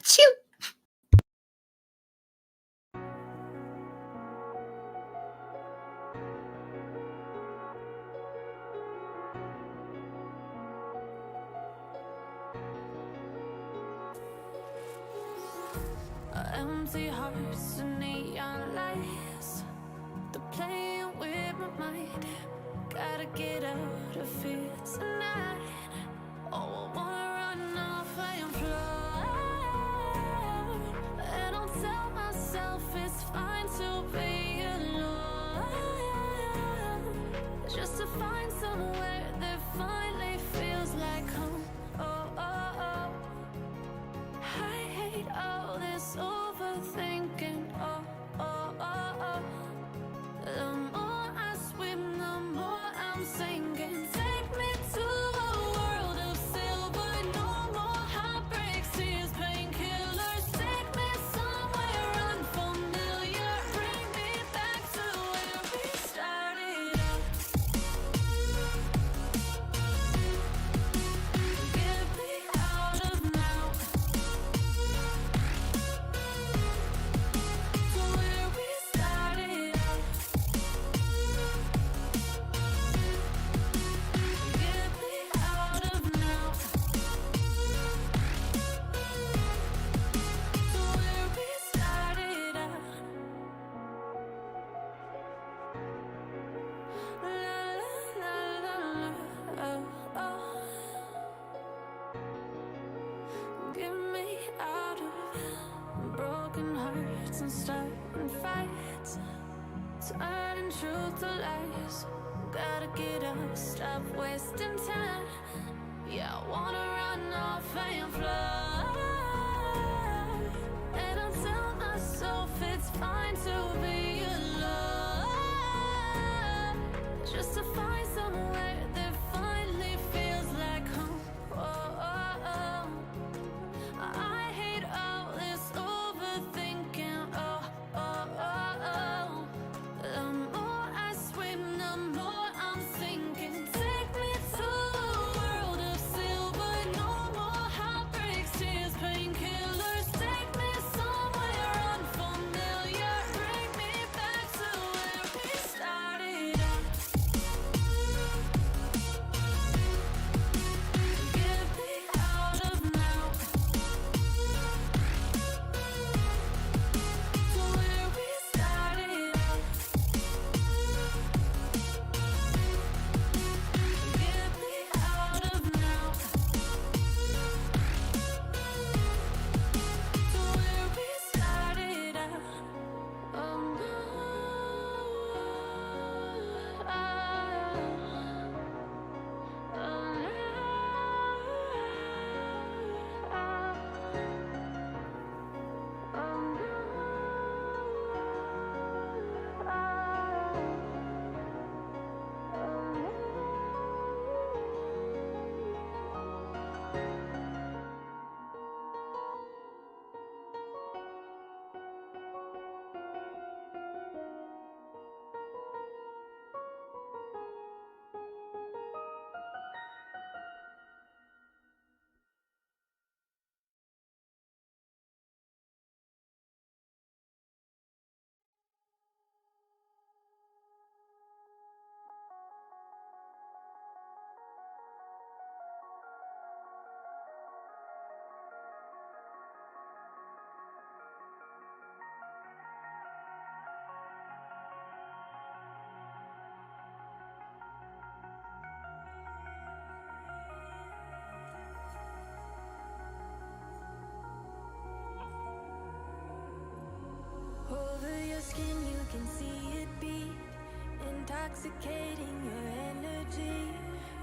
Achoo! Empty hearts and neon lights, they're playing with my mind. Gotta get out of here tonight. Oh, I wanna run off and fly, and I'll tell myself it's fine to be alone, just to find somewhere that finally feels like home. Oh, oh, oh. I hate all this overthinking. Oh, oh, oh, oh. The more I swim, the more I'm sinking. Take me to a world of silver. No more heartbreaks, tears, painkillers. Take me somewhere unfamiliar. Bring me back to where we started out. Get me out of now. To where we started out. Get me out of now. To where we started out. La la la la la. Oh, oh. Get me out of broken hearts and starting fights, turning truth to lies. Gotta get up, stop wasting time. Yeah, I wanna run off and fly, and I'll tell myself it's fine to be alone, just to find somewhere that finally feels like home. Oh, oh, oh. I hate all this overthinking. Oh, oh, oh, oh. The more I swim, the more I'm sinking. Take me to a world of silver. No more heartbreaks, tears, painkillers. Take me somewhere unfamiliar. Bring me back to where we started out. Get me out of now. To where we started out. Get me out of now. To where we started out. Oh no. Over your skin, you can see it beat, intoxicating your energy.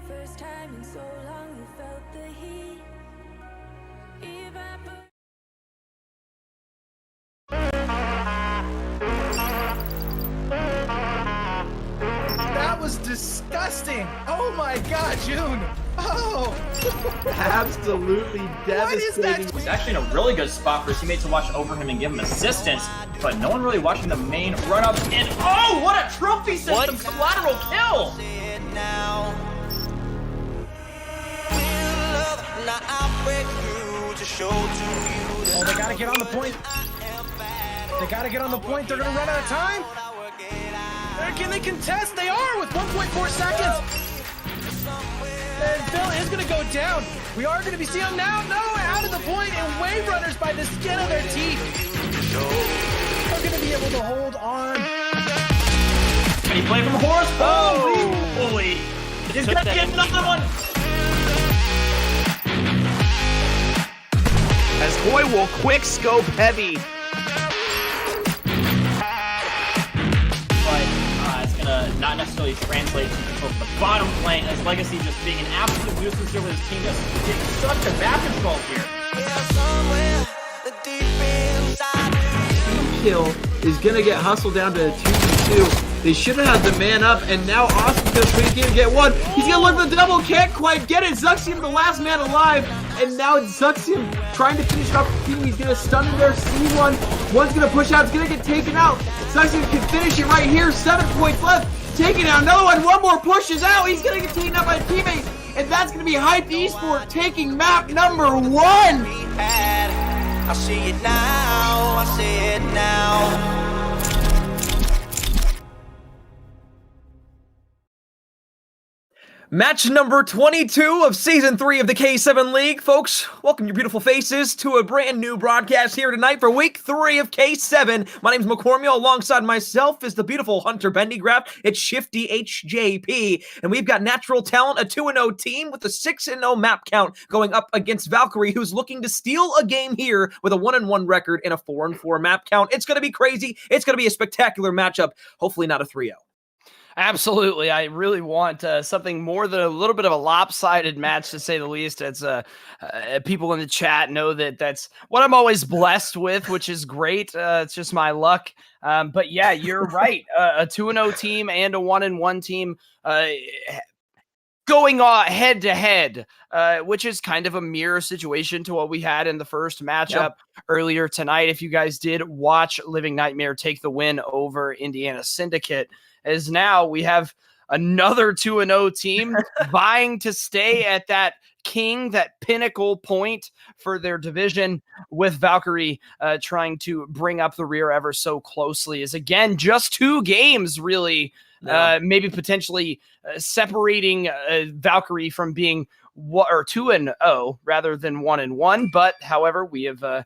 First time in so long, you felt the heat evaporate. That was disgusting! Oh my god, June! Oh! Absolutely devastating. He's actually in a really good spot for his teammates to watch over him and give him assistance, but no one really watching the main run-up. And oh, what a trophy system! Collateral kill! Oh, they gotta get on the point. They gotta get on the point. They're gonna run out of time. Can they contest? They are with 1.4 seconds. And Phil is gonna go down. We are gonna be seeing him now. No, out of the point, and Wave Runners by the skin of their teeth are gonna be able to hold on. Can he play from a horse? Oh, holy. He's gonna get another one. As Hoy will quick scope heavy. But it's gonna not necessarily translate to control of the bottom lane, as Legacy just being an absolute nuisance here with his team just getting such a back control here. Kill is gonna get hustled down to 2v2. They should have had the man up, and now Austin goes pretty good to get one. He's gonna look for the double, can't quite get it. Zuxium, the last man alive, and now it's Zuxium trying to finish off the team. He's gonna stun him there, C1. One's gonna push out, it's gonna get taken out. Zuxium can finish it right here, 7 points left. Taking out another one more pushes out. He's gonna get taken out by teammates, and that's gonna be Hype Esport taking map number 1. I see it now, I see it now. Match number 22 of Season 3 of the K7 League. Folks, welcome your beautiful faces to a brand new broadcast here tonight for Week 3 of K7. My name's McCormiel. Alongside myself is the beautiful Hunter Bendygraph. It's Shifty HJP. And we've got Natural Talent, a 2-0 team with a 6-0 map count going up against Valkyrie, who's looking to steal a game here with a 1-1 record and a 4-4 map count. It's going to be crazy. It's going to be a spectacular matchup. Hopefully not a 3-0. Absolutely. I really want something more than a little bit of a lopsided match, to say the least. It's people in the chat know that that's what I'm always blessed with, which is great. It's just my luck. But yeah, you're right. A 2-0 team and a 1-1 team going head to head, which is kind of a mirror situation to what we had in the first matchup earlier tonight. If you guys did watch Living Nightmare take the win over Indiana Syndicate, as now we have another 2-0 team vying to stay at that pinnacle point for their division, with Valkyrie trying to bring up the rear ever so closely. Is again just 2 games really, maybe potentially separating Valkyrie from being 2-0 rather than 1-1. But however, we have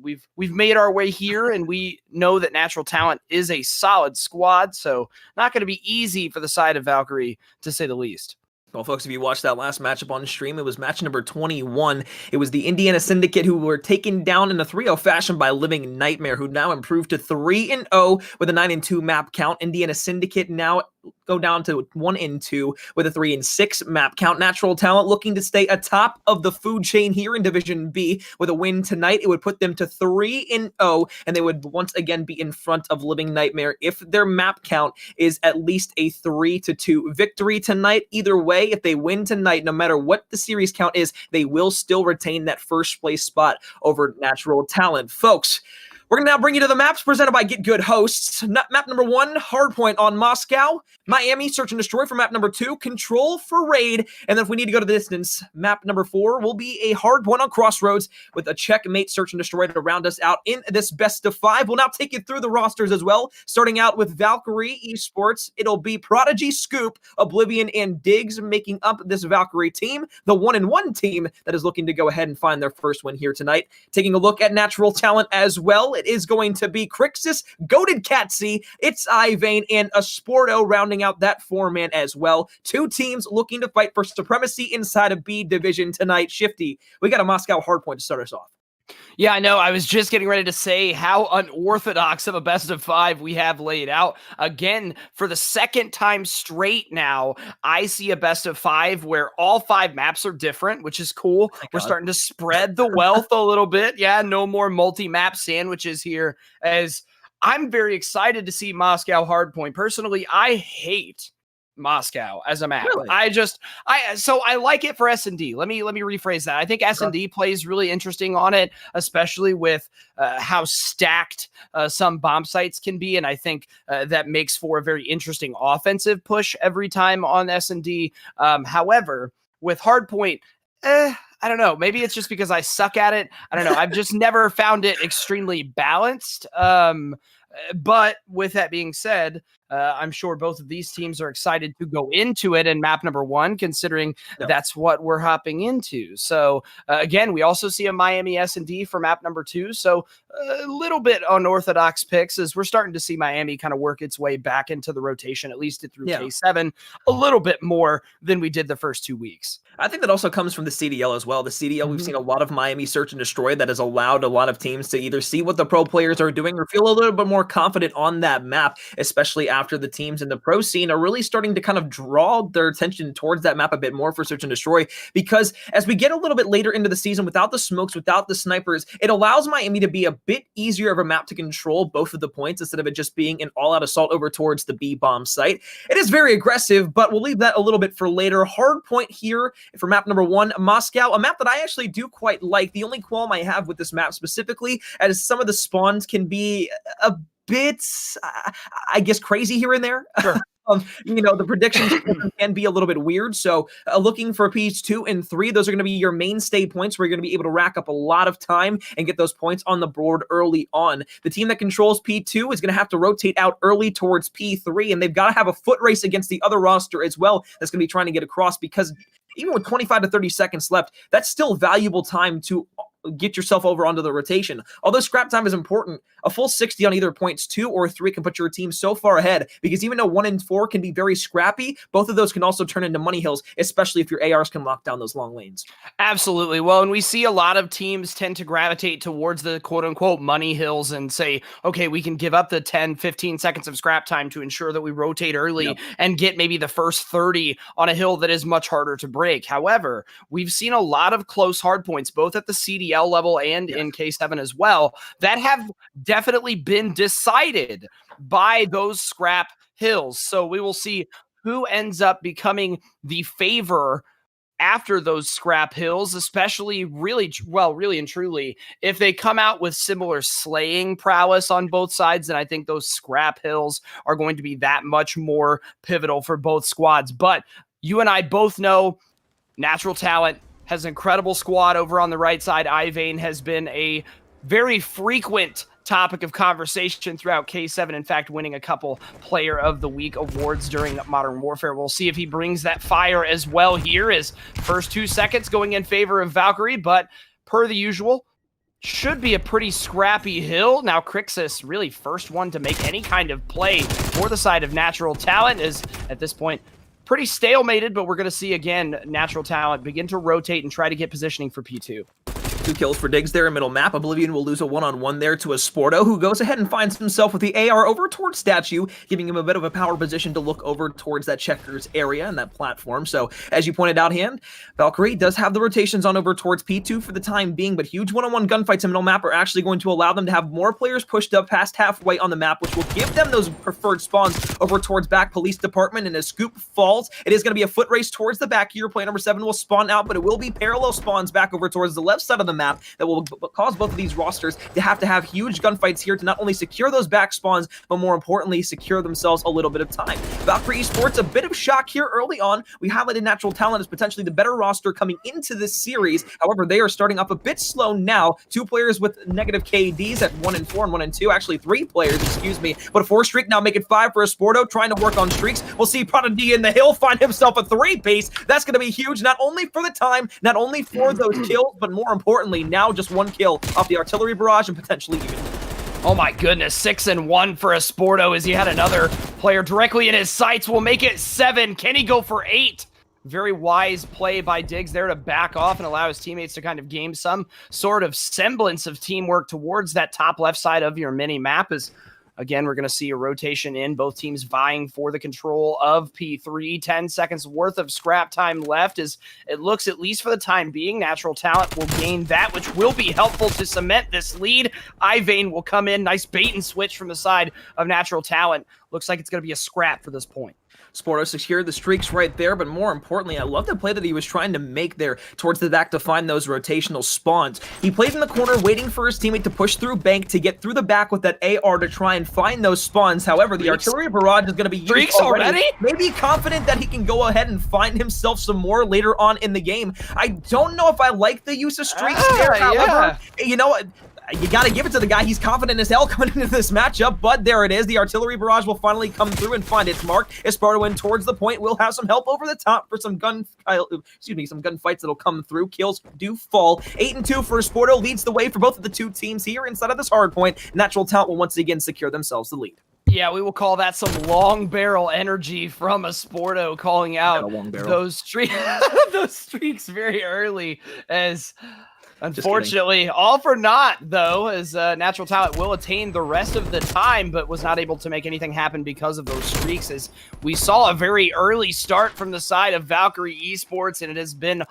we've made our way here, and we know that Natural Talent is a solid squad, so not going to be easy for the side of Valkyrie, to say the least. Well, folks, if you watched that last matchup on stream, it was match number 21. It was the Indiana Syndicate who were taken down in a 3-0 fashion by Living Nightmare, who now improved to 3-0 with a 9-2 map count. Indiana Syndicate now go down to 1-2 with a 3-6 map count. Natural Talent looking to stay atop of the food chain here in Division B. With a win tonight, it would put them to 3-0, and they would once again be in front of Living Nightmare if their map count is at least a 3-2 victory tonight. Either way, if they win tonight, no matter what the series count is, they will still retain that first place spot over Natural Talent. Folks, we're going to now bring you to the maps presented by GitGudHosts. Map number 1, Hardpoint on Moscow. Miami, Search and Destroy for map number 2. Control for Raid. And then if we need to go to the distance, map number 4 will be a Hardpoint on Crossroads with a Checkmate Search and Destroy to round us out in this best of 5. We'll now take you through the rosters as well. Starting out with Valkyrie Esports, it'll be Prodigy, Scoop, Oblivion, and Diggs making up this Valkyrie team. The 1-1 team that is looking to go ahead and find their first win here tonight. Taking a look at Natural Talent as well, it is going to be Crixus, Goated Catsy, It's Ivane, and Asporto rounding out that 4-man as well. 2 teams looking to fight for supremacy inside of B Division tonight. Shifty, we got a Moscow Hardpoint to start us off. Yeah, I know. I was just getting ready to say how unorthodox of a best of 5 we have laid out. Again, for the second time straight now, I see a best of 5 where all 5 maps are different, which is cool. We're starting to spread the wealth a little bit. Yeah, no more multi-map sandwiches here, as I'm very excited to see Moscow Hardpoint. Personally, I hate Moscow as a map. Really? So I like it for S&D. Let me rephrase that. I think S&D plays really interesting on it, especially with how stacked some bomb sites can be, and I think that makes for a very interesting offensive push every time on S&D. However, with Hardpoint, I don't know. Maybe it's just because I suck at it. I don't know. I've just never found it extremely balanced. But with that being said, I'm sure both of these teams are excited to go into it in map number 1, considering that's what we're hopping into. So again, we also see a Miami S&D for map number 2. So a little bit unorthodox picks as we're starting to see Miami kind of work its way back into the rotation, at least through K7, a little bit more than we did the first 2 weeks. I think that also comes from the CDL as well. The CDL, we've seen a lot of Miami search and destroy that has allowed a lot of teams to either see what the pro players are doing or feel a little bit more confident on that map, especially after the teams in the pro scene are really starting to kind of draw their attention towards that map a bit more for search and destroy. Because as we get a little bit later into the season, without the smokes, without the snipers, it allows Miami to be a bit easier of a map to control both of the points instead of it just being an all-out assault over towards the B-bomb site. It is very aggressive, but we'll leave that a little bit for later. Hardpoint here for map number 1, Moscow, a map that I actually do quite like. The only qualm I have with this map specifically, as some of the spawns can be a bit, I guess, crazy here and there. Sure. The predictions can be a little bit weird. So looking for P2 and 3, those are going to be your mainstay points where you're going to be able to rack up a lot of time and get those points on the board early on. The team that controls P2 is going to have to rotate out early towards P3, and they've got to have a foot race against the other roster as well that's going to be trying to get across, because even with 25 to 30 seconds left, that's still valuable time to get yourself over onto the rotation. Although scrap time is important, a full 60 on either points 2 or 3 can put your team so far ahead, because even though 1 and 4 can be very scrappy, both of those can also turn into money hills, especially if your ARs can lock down those long lanes. Absolutely. Well, and we see a lot of teams tend to gravitate towards the quote-unquote money hills and say, okay, we can give up the 10, 15 seconds of scrap time to ensure that we rotate early and get maybe the first 30 on a hill that is much harder to break. However, we've seen a lot of close hard points, both at the CDL level and in K7 as well, that have definitely been decided by those scrap hills. So we will see who ends up becoming the favor after those scrap hills, especially really and truly, if they come out with similar slaying prowess on both sides, then I think those scrap hills are going to be that much more pivotal for both squads. But you and I both know Natural Talent has an incredible squad over on the right side. Ivane has been a very frequent topic of conversation throughout K7. In fact, winning a couple Player of the Week awards during Modern Warfare. We'll see if he brings that fire as well here. As first 2 seconds going in favor of Valkyrie, but per the usual, should be a pretty scrappy hill. Now, Crixus really first one to make any kind of play for the side of Natural Talent is at this point pretty stalemated, but we're going to see again Natural Talent begin to rotate and try to get positioning for P2. 2 kills for Diggs there in middle map. Oblivion will lose a one-on-one there to a Sporto, who goes ahead and finds himself with the AR over towards Statue, giving him a bit of a power position to look over towards that checkers area and that platform. So, as you pointed out, Hand, Valkyrie does have the rotations on over towards P2 for the time being, but huge one-on-one gunfights in middle map are actually going to allow them to have more players pushed up past halfway on the map, which will give them those preferred spawns over towards back police department. And as Scoop falls, it is going to be a foot race towards the back here. Player number 7 will spawn out, but it will be parallel spawns back over towards the left side of the map that will cause both of these rosters to have huge gunfights here to not only secure those back spawns, but more importantly, secure themselves a little bit of time. Valkyrie Esports, a bit of shock here early on. We highlighted Natural Talent as potentially the better roster coming into this series. However, they are starting off a bit slow now. 2 players with negative KDs at 1 and 4 and 1 and 2. Actually, 3 players, excuse me. But a 4 streak now make it 5 for a Sporto, trying to work on streaks. We'll see Prodigy in the hill find himself a 3-piece. That's going to be huge, not only for the time, not only for those kills, but more importantly, now just 1 kill off the artillery barrage and potentially even. Oh my goodness, 6 and 1 for a Sporto as he had another player directly in his sights. Will make it 7. Can he go for 8? Very wise play by Diggs there to back off and allow his teammates to kind of gain some sort of semblance of teamwork towards that top left side of your mini map. As again, we're going to see a rotation in, both teams vying for the control of P3. 10 seconds worth of scrap time left as it looks, at least for the time being, Natural Talent will gain that, which will be helpful to cement this lead. Ivane will come in. Nice bait and switch from the side of Natural Talent. Looks like it's going to be a scrap for this point. Sporto secured the streaks right there, but more importantly, I love the play that he was trying to make there towards the back to find those rotational spawns. He played in the corner waiting for his teammate to push through bank to get through the back with that AR to try and find those spawns. However, the artillery barrage is going to be used already. Maybe confident that he can go ahead and find himself some more later on in the game. I don't know if I like the use of streaks there, however, you know, you got to give it to the guy. He's confident as hell coming into this matchup, but there it is. The artillery barrage will finally come through and find its mark. Esparto in towards the point. We'll have some help over the top for some some gunfights that'll come through. Kills do fall. 8-2 for Esparto leads the way for both of the two teams here inside of this hard point. Natural Talent will once again secure themselves the lead. Yeah, we will call that some long barrel energy from Esparto, calling out those streaks very early, as unfortunately, all for naught, though, as Natural Talent will attain the rest of the time, but was not able to make anything happen because of those streaks, as we saw a very early start from the side of Valkyrie Esports, and it has been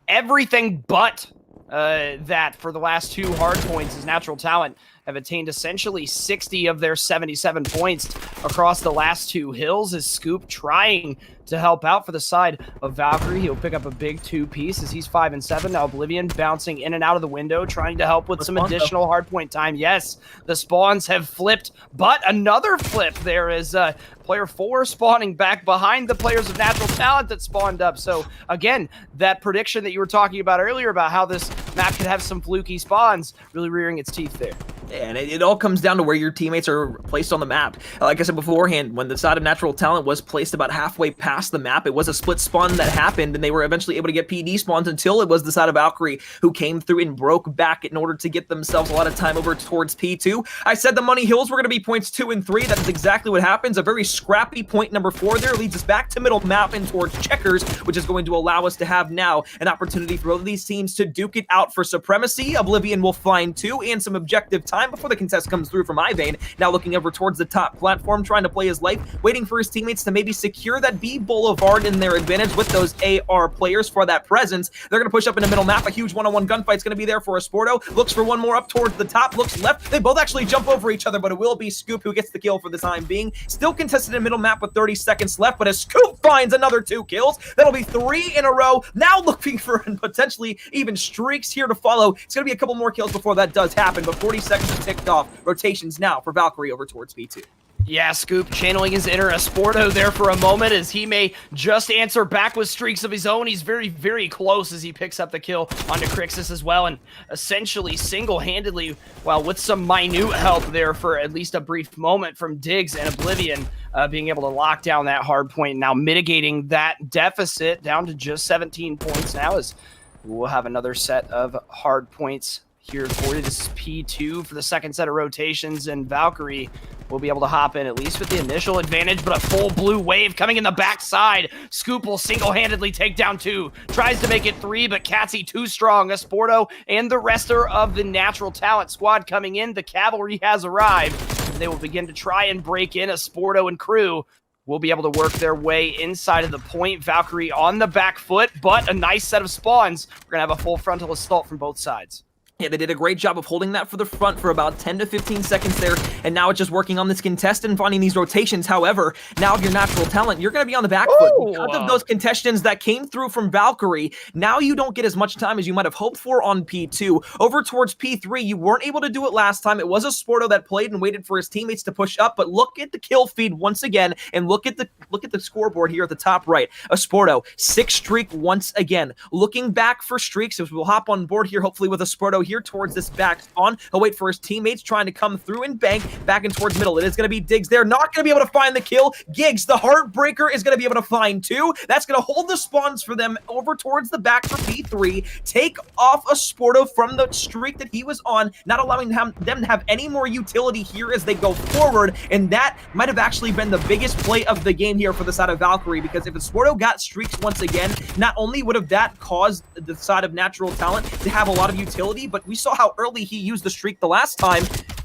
everything but that for the last two hard points, as Natural Talent have attained essentially 60 of their 77 points across the last two hills, as Scoop trying to help out for the side of Valkyrie. He'll pick up a big two-piece as he's 5-7. Now Oblivion bouncing in and out of the window, trying to help with some additional hardpoint time. Yes, the spawns have flipped, but another flip there is player 4 spawning back behind the players of Natural Talent that spawned up. So again, that prediction that you were talking about earlier about how this map could have some fluky spawns really rearing its teeth there. And it all comes down to where your teammates are placed on the map. Like I said beforehand, when the side of Natural Talent was placed about halfway past the map, it was a split spawn that happened, and they were eventually able to get PD spawns until it was the side of Valkyrie who came through and broke back in order to get themselves a lot of time over towards P2. I said the money hills were going to be points 2 and 3. That is exactly what happens. A very scrappy point number 4 there leads us back to middle map and towards checkers, which is going to allow us to have now an opportunity for both of these teams to duke it out for supremacy. Oblivion will find 2 and some objective time before the contest comes through from Ivane. Now looking over towards the top platform, trying to play his life, waiting for his teammates to maybe secure that B Boulevard in their advantage with those AR players for that presence. They're going to push up in the middle map. A huge one-on-one gunfight's going to be there for Esparto. Looks for one more up towards the top, looks left. They both actually jump over each other, but it will be Scoop who gets the kill for the time being. Still contested in middle map with 30 seconds left, but as Scoop finds another 2 kills, that'll be 3 in a row. Now looking for potentially even streaks here to follow. It's going to be a couple more kills before that does happen, but 40 seconds have ticked off. Rotations now for Valkyrie over towards P2. Yeah, Scoop channeling his inner Esparto there for a moment, as he may just answer back with streaks of his own. He's very, very close as he picks up the kill onto Crixus as well, and essentially single-handedly, well, with some minute help there for at least a brief moment from Diggs and Oblivion, being able to lock down that hard point, now mitigating that deficit down to just 17 points now, as we'll have another set of hard points here for you. This is P2 for the second set of rotations, and Valkyrie will be able to hop in at least with the initial advantage, but a full blue wave coming in the backside. Scoop will single-handedly take down 2. Tries to make it 3, but Catsy too strong. Esparto and the rest of the Natural Talent squad coming in. The cavalry has arrived, and they will begin to try and break in. Esparto and crew will be able to work their way inside of the point. Valkyrie on the back foot, but a nice set of spawns. We're going to have a full frontal assault from both sides. Yeah, they did a great job of holding that for the front for about 10 to 15 seconds there, and now it's just working on this contest and finding these rotations. However, now if you're Natural Talent, you're going to be on the back foot because of those contestants that came through from Valkyrie. Now you don't get as much time as you might have hoped for on P2. Over towards P3, you weren't able to do it last time. It was Esparto that played and waited for his teammates to push up, but look at the kill feed once again, and look at the scoreboard here at the top right. Esparto, 6 streak once again. Looking back for streaks, as we'll hop on board here, hopefully with Esparto here towards this back spawn. He'll wait for his teammates trying to come through and bank back in towards middle. It is going to be Diggs there. Not going to be able to find the kill. Giggs, the Heartbreaker, is going to be able to find 2. That's going to hold the spawns for them over towards the back for P3. Take off Esparto from the streak that he was on, not allowing them to have any more utility here as they go forward. And that might have actually been the biggest play of the game here for the side of Valkyrie, because if Esparto got streaks once again, not only would have that caused the side of Natural Talent to have a lot of utility, but we saw how early he used the streak the last time.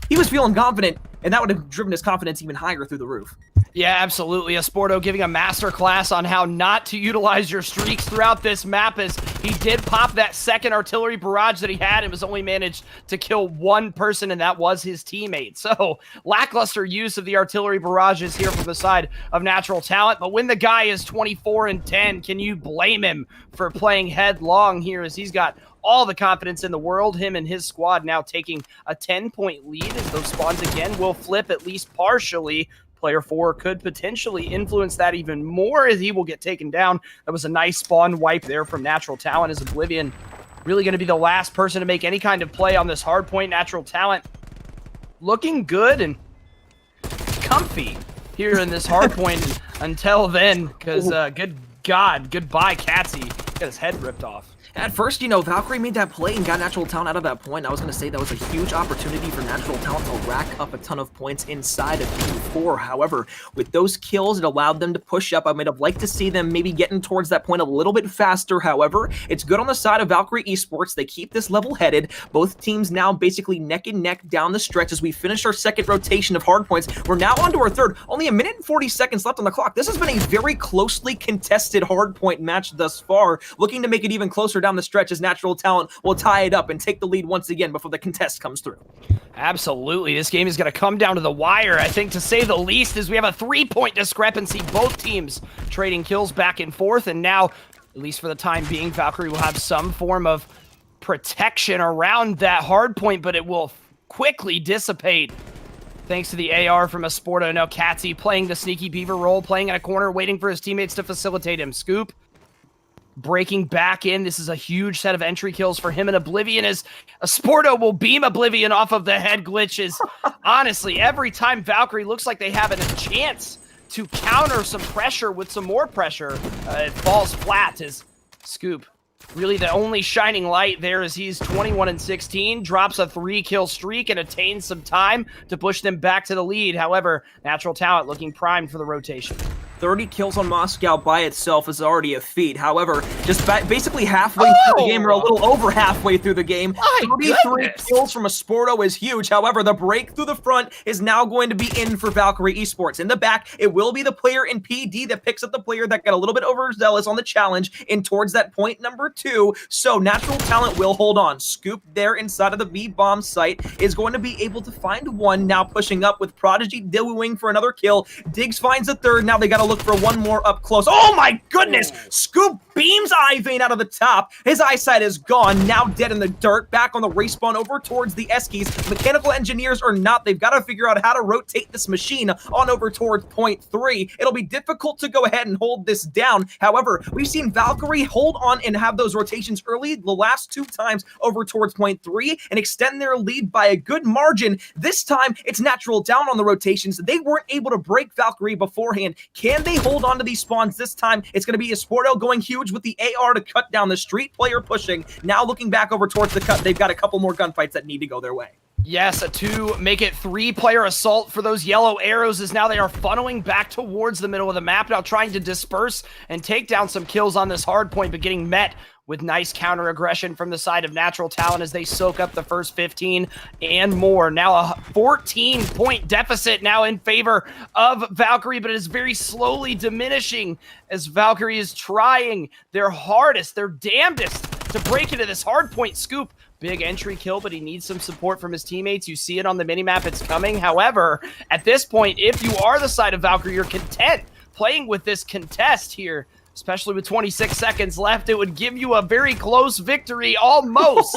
He was feeling confident, and that would have driven his confidence even higher through the roof. Yeah, absolutely. Esparto giving a masterclass on how not to utilize your streaks throughout this map, as He did pop that second artillery barrage that he had and was only managed to kill one person, and that was his teammate. So lackluster use of the artillery barrages here from the side of Natural Talent. But when the guy is 24-10, can you blame him for playing headlong here, as he's got all the confidence in the world? Him and his squad now taking a 10-point lead, as those spawns again will flip at least partially. Player 4 could potentially influence that even more, as he will get taken down. That was a nice spawn wipe there from Natural Talent, as Oblivion really going to be the last person to make any kind of play on this hard point. Natural Talent looking good and comfy here in this hard point until then, because good God, goodbye Catsy. Got his head ripped off. At first, you know, Valkyrie made that play and got Natural Talent out of that point. I was going to say that was a huge opportunity for Natural Talent to rack up a ton of points inside of Q4. However, with those kills, it allowed them to push up. I would have liked to see them maybe getting towards that point a little bit faster. However, it's good on the side of Valkyrie Esports. They keep this level-headed. Both teams now basically neck and neck down the stretch as we finish our second rotation of hard points. We're now on to our third. Only a minute and 40 seconds left on the clock. This has been a very closely contested hard point match thus far. Looking to make it even closer down the stretch as Natural Talent will tie it up and take the lead once again before the contest comes through. Absolutely. This game is going to come down to the wire, I think, to say the least, as we have a 3-point discrepancy. Both teams trading kills back and forth, and now, at least for the time being, Valkyrie will have some form of protection around that hard point, but it will quickly dissipate thanks to the AR from Esporto. Now Catsy playing the sneaky beaver role, playing in a corner, waiting for his teammates to facilitate him. Scoop breaking back in. This is a huge set of entry kills for him and Oblivion, as Esporto will beam Oblivion off of the head glitches. Honestly, every time Valkyrie looks like they have a chance to counter some pressure with some more pressure, it falls flat, as Scoop, really the only shining light there, as he's 21-16, drops a 3-kill streak and attains some time to push them back to the lead. However, Natural Talent looking primed for the rotation. 30 kills on Moscow by itself is already a feat. However, just basically halfway through the game, or a little over halfway through the game, 33 kills from Esporto is huge. However, the break through the front is now going to be in for Valkyrie Esports. In the back, it will be the player in PD that picks up the player that got a little bit overzealous on the challenge in towards that point number 2. So Natural Talent will hold on. Scoop there inside of the B-bomb site is going to be able to find one, now pushing up with Prodigy debuting for another kill. Diggs finds a third. Now they got to look for one more up close. Oh my goodness! Scoop beams Ivane out of the top. His eyesight is gone, now dead in the dirt. Back on the respawn over towards the Eskies. Mechanical engineers or not, they've got to figure out how to rotate this machine on over towards point 3. It'll be difficult to go ahead and hold this down. However, we've seen Valkyrie hold on and have those rotations early the last 2 times over towards point 3 and extend their lead by a good margin. This time, it's Natural down on the rotations. They weren't able to break Valkyrie beforehand. Can they hold on to these spawns this time? It's going to be Esporto going huge with the AR to cut down the street player pushing. Now looking back over towards the cut, they've got a couple more gunfights that need to go their way. Yes, a 2 make it 3-player assault for those yellow arrows, as now they are funneling back towards the middle of the map, now trying to disperse and take down some kills on this hard point, but getting met with nice counter aggression from the side of Natural Talent as they soak up the first 15 and more. Now a 14-point deficit now in favor of Valkyrie, but it is very slowly diminishing as Valkyrie is trying their hardest, their damnedest to break into this hard point. Scoop, big entry kill, but he needs some support from his teammates. You see it on the minimap, it's coming. However, at this point, if you are the side of Valkyrie, you're content playing with this contest here, especially with 26 seconds left. It would give you a very close victory almost.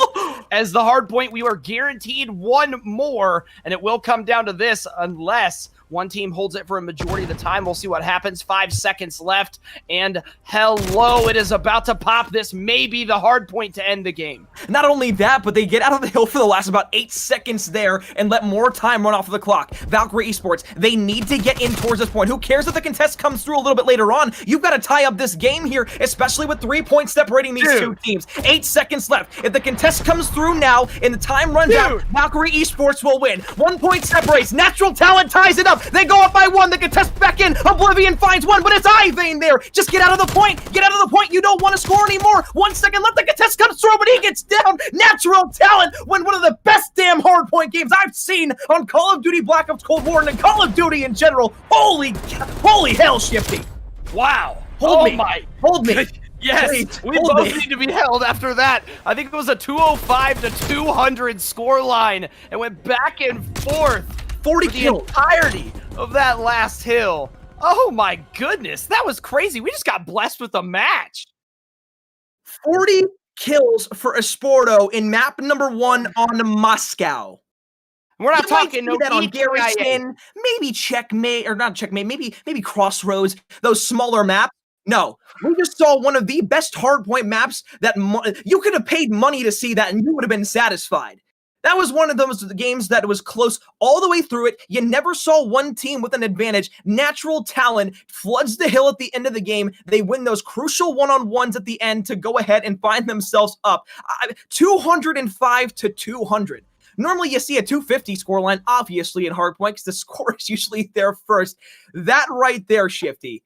As the hard point, we are guaranteed one more, and it will come down to this unless one team holds it for a majority of the time. We'll see what happens. 5 seconds left, and hello, it is about to pop. This may be the hard point to end the game. Not only that, but they get out of the hill for the last about 8 seconds there and let more time run off of the clock. Valkyrie Esports, they need to get in towards this point. Who cares if the contest comes through a little bit later on? You've got to tie up this game here, especially with 3 points separating these two teams. 8 seconds left. If the contest comes through now and the time runs out, Valkyrie Esports will win. 1 point separates. Natural Talent ties it up. They go up by 1. The contest back in. Oblivion finds 1, but it's Ivane there. Just get out of the point. Get out of the point. You don't want to score anymore. 1 second left. The contest comes through, but he gets down. Natural Talent win one of the best damn hardpoint games I've seen on Call of Duty Black Ops Cold War and Call of Duty in general. Holy hell, Shifty. Wow. Hold me. Yes, Wait, we hold both it. need to be held after that. I think it was a 205 to 200 score line and went back and forth 40 for the kills. entirety of that last hill. Oh my goodness, that was crazy. We just got blessed with a match. 40 kills for Esporto in map number 1 on Moscow. We're not You might talking see no that on ETIA. Garrison, maybe Checkmate, or not Checkmate, maybe Crossroads, those smaller maps. No, we just saw one of the best hardpoint maps that you could have paid money to see that and you would have been satisfied. That was one of those games that was close all the way through it. You never saw one team with an advantage. Natural talent floods the hill at the end of the game. They win those crucial one-on-ones at the end to go ahead and find themselves up. 205 to 200. Normally you see a 250 scoreline, obviously, in Hardpoint, because the score is usually there first. That right there, Shifty,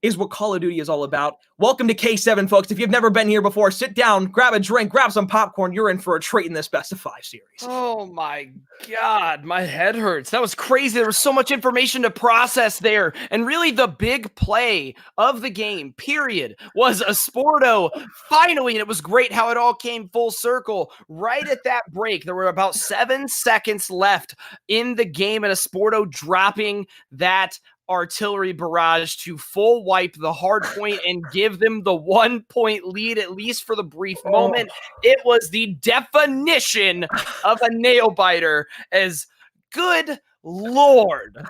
is what Call of Duty is all about. Welcome to K7, folks. If you've never been here before, sit down, grab a drink, grab some popcorn. You're in for a treat in this Best of 5 series. Oh my God, my head hurts. That was crazy. There was so much information to process there. And really the big play of the game, period, was Esporto finally, and it was great how it all came full circle. Right at that break, there were about 7 seconds left in the game, and Esporto dropping that artillery barrage to full wipe the hard point and give them the 1-point lead, at least for the brief moment. It was the definition of a nail biter. As good Lord,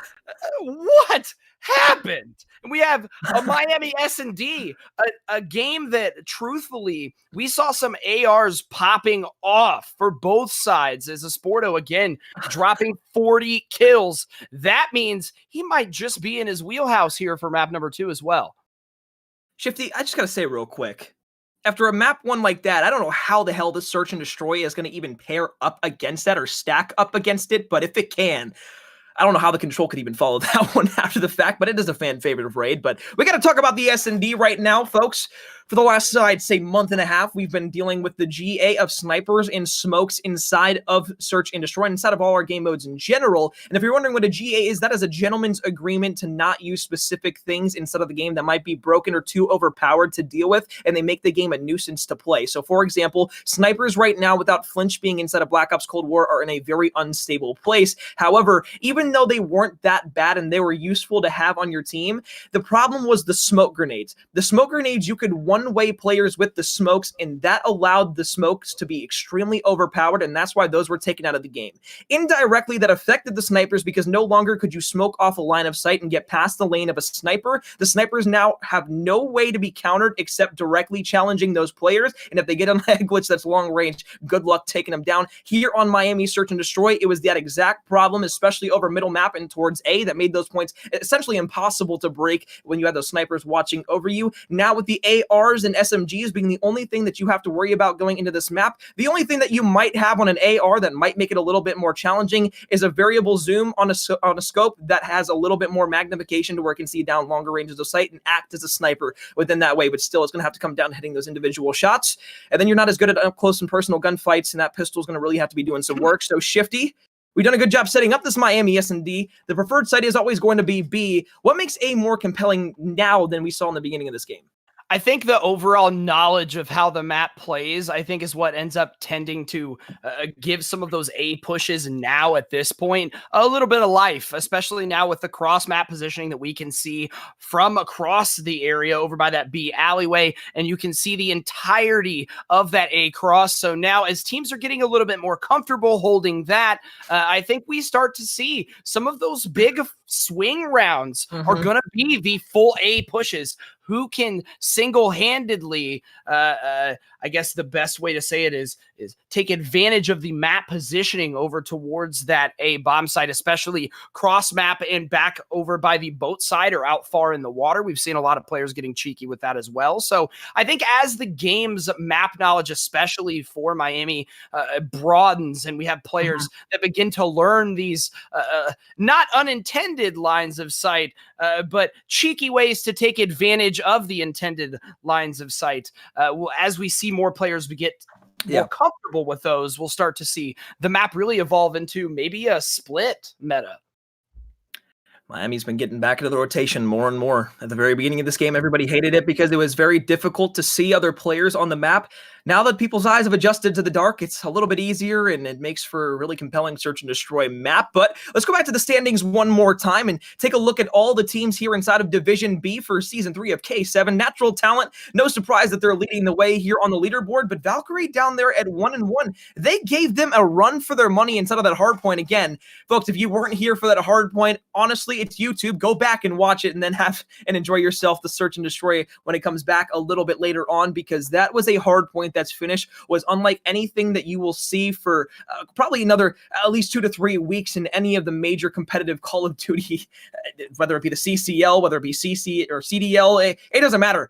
what happened? We have a Miami S&D, a game that, truthfully, we saw some ARs popping off for both sides as Esporto, again, dropping 40 kills. That means he might just be in his wheelhouse here for map number 2 as well. Shifty, I just got to say real quick, after a map 1 like that, I don't know how the hell this Search and Destroy is going to even pair up against that or stack up against it, but if it can, I don't know how the control could even follow that one after the fact, but it is a fan favorite of Raid. But we got to talk about the S&D right now, folks. For the last, I'd say, month and a half, we've been dealing with the GA of snipers and smokes inside of Search and Destroy, inside of all our game modes in general. And if you're wondering what a GA is, that is a gentleman's agreement to not use specific things inside of the game that might be broken or too overpowered to deal with, and they make the game a nuisance to play. So, for example, snipers right now, without flinch being inside of Black Ops Cold War, are in a very unstable place. However, even though they weren't that bad and they were useful to have on your team, the problem was the smoke grenades. The smoke grenades, you could one-way players with the smokes, and that allowed the smokes to be extremely overpowered, and that's why those were taken out of the game. Indirectly, that affected the snipers because no longer could you smoke off a line of sight and get past the lane of a sniper. The snipers now have no way to be countered except directly challenging those players, and if they get on a glitch that's long range, good luck taking them down. Here on Miami Search and Destroy, it was that exact problem, especially over middle map and towards A, that made those points essentially impossible to break when you had those snipers watching over you. Now with the ARs and SMGs being the only thing that you have to worry about going into this map, the only thing that you might have on an AR that might make it a little bit more challenging is a variable zoom on a scope that has a little bit more magnification to where it can see down longer ranges of sight and act as a sniper within that way, but still it's going to have to come down to hitting those individual shots, and then you're not as good at up close and personal gunfights, and that pistol is going to really have to be doing some work. So Shifty, we've done a good job setting up this Miami S&D. The preferred site is always going to be B. What makes A more compelling now than we saw in the beginning of this game? I think the overall knowledge of how the map plays, I think, is what ends up tending to give some of those A pushes now at this point a little bit of life, especially now with the cross map positioning that we can see from across the area over by that B alleyway, and you can see the entirety of that A cross. So now as teams are getting a little bit more comfortable holding that, I think we start to see some of those big swing rounds are going to be the full A pushes. Who can single-handedly, I guess the best way to say it is take advantage of the map positioning over towards that A bomb site, especially cross map and back over by the boat side or out far in the water. We've seen a lot of players getting cheeky with that as well. So I think as the game's map knowledge, especially for Miami, broadens and we have players that begin to learn these not unintended lines of sight, but cheeky ways to take advantage of the intended lines of sight. As we see more players get more comfortable with those, we'll start to see the map really evolve into maybe a split meta. Miami's been getting back into the rotation more and more. At the very beginning of this game, everybody hated it because it was very difficult to see other players on the map. Now that people's eyes have adjusted to the dark, it's a little bit easier, and it makes for a really compelling search and destroy map. But let's go back to the standings one more time and take a look at all the teams here inside of Division B for Season 3 of K7. Natural Talent, no surprise that they're leading the way here on the leaderboard, but Valkyrie down there at 1-1. They gave them a run for their money inside of that hardpoint again. Folks, if you weren't here for that hardpoint, honestly, it's YouTube. Go back and watch it and then have and enjoy yourself the search and destroy when it comes back a little bit later on, because that was a hardpoint that's finished was unlike anything that you will see for probably another at least 2 to 3 weeks in any of the major competitive Call of Duty, whether it be the CCL, whether it be CC or CDL, it doesn't matter.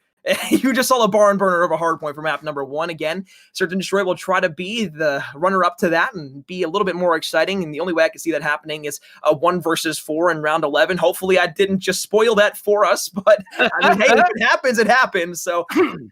You just saw a barn burner of a hardpoint for map number 1. Again, Search and Destroy will try to be the runner-up to that and be a little bit more exciting. And the only way I can see that happening is a 1 versus 4 in round 11. Hopefully, I didn't just spoil that for us. But I mean, hey, if it happens, it happens. So,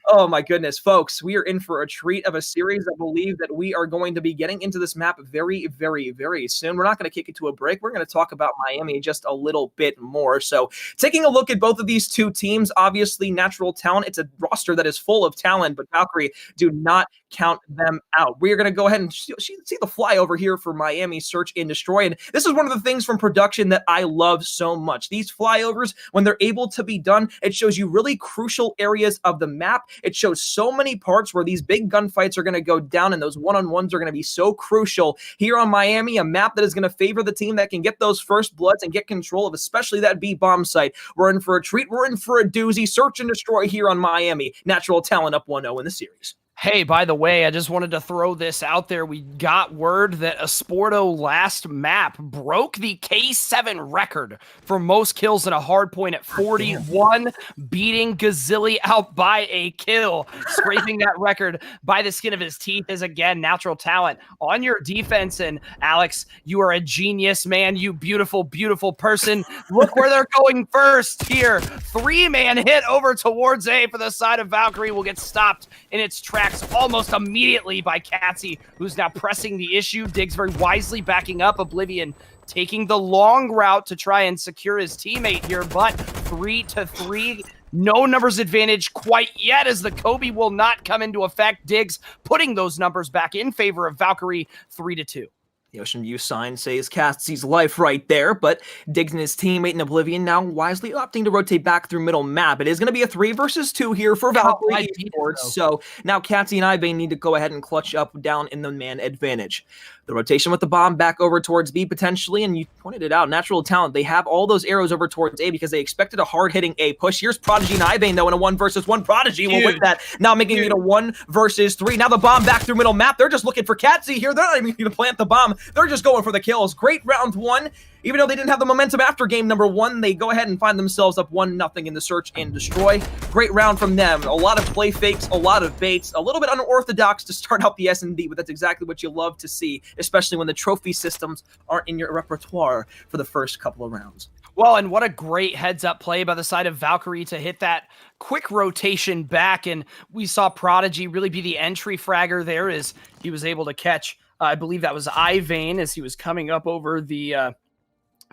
oh my goodness, folks, we are in for a treat of a series. I believe that we are going to be getting into this map very, very, very soon. We're not going to kick it to a break. We're going to talk about Miami just a little bit more. So, taking a look at both of these two teams, obviously, Natural Talent. It's a roster that is full of talent, but Valkyrie do not count them out. We are going to go ahead and see the flyover here for Miami Search and Destroy. And this is one of the things from production that I love so much. These flyovers, when they're able to be done, it shows you really crucial areas of the map. It shows so many parts where these big gunfights are going to go down, and those one-on-ones are going to be so crucial. Here on Miami, a map that is going to favor the team that can get those first bloods and get control of especially that B bomb site. We're in for a treat. We're in for a doozy. Search and Destroy here on Miami. Natural Talent up 1-0 in the series. Hey, by the way, I just wanted to throw this out there. We got word that Esporto last map broke the K7 record for most kills in a hardpoint at 41, beating Gazilli out by a kill. Scraping that record by the skin of his teeth is, again, Natural Talent on your defense. And Alex, you are a genius, man. You beautiful, beautiful person. Look where they're going first here. 3-man hit over towards A for the side of Valkyrie will get stopped in its tracks almost immediately by Katsy, who's now pressing the issue. Diggs very wisely backing up. Oblivion taking the long route to try and secure his teammate here, but 3-3. No numbers advantage quite yet, as the Kobe will not come into effect. Diggs putting those numbers back in favor of Valkyrie, 3-2. The Ocean View sign says Katsy's life right there, but Diggs and his teammate in Oblivion now wisely opting to rotate back through middle map. It is going to be a 3 versus 2 here for Valkyrie Esports, so now Katsy and Ibe need to go ahead and clutch up down in the man advantage. The rotation with the bomb back over towards B potentially, and you pointed it out, Natural Talent, they have all those arrows over towards A because they expected a hard-hitting A push. Here's Prodigy and Ibe, though, in a 1 versus 1. Prodigy will win that, now making it a 1 versus 3. Now the bomb back through middle map. They're just looking for Katsy here. They're not even going to plant the bomb. They're just going for the kills. Great round 1. Even though they didn't have the momentum after game number 1, they go ahead and find themselves up 1-0 in the Search and Destroy. Great round from them. A lot of play fakes, a lot of baits, a little bit unorthodox to start out the S&D, but that's exactly what you love to see, especially when the trophy systems aren't in your repertoire for the first couple of rounds. Well, and what a great heads-up play by the side of Valkyrie to hit that quick rotation back, and we saw Prodigy really be the entry fragger there as he was able to catch, I believe that was Ivane, as he was coming up over the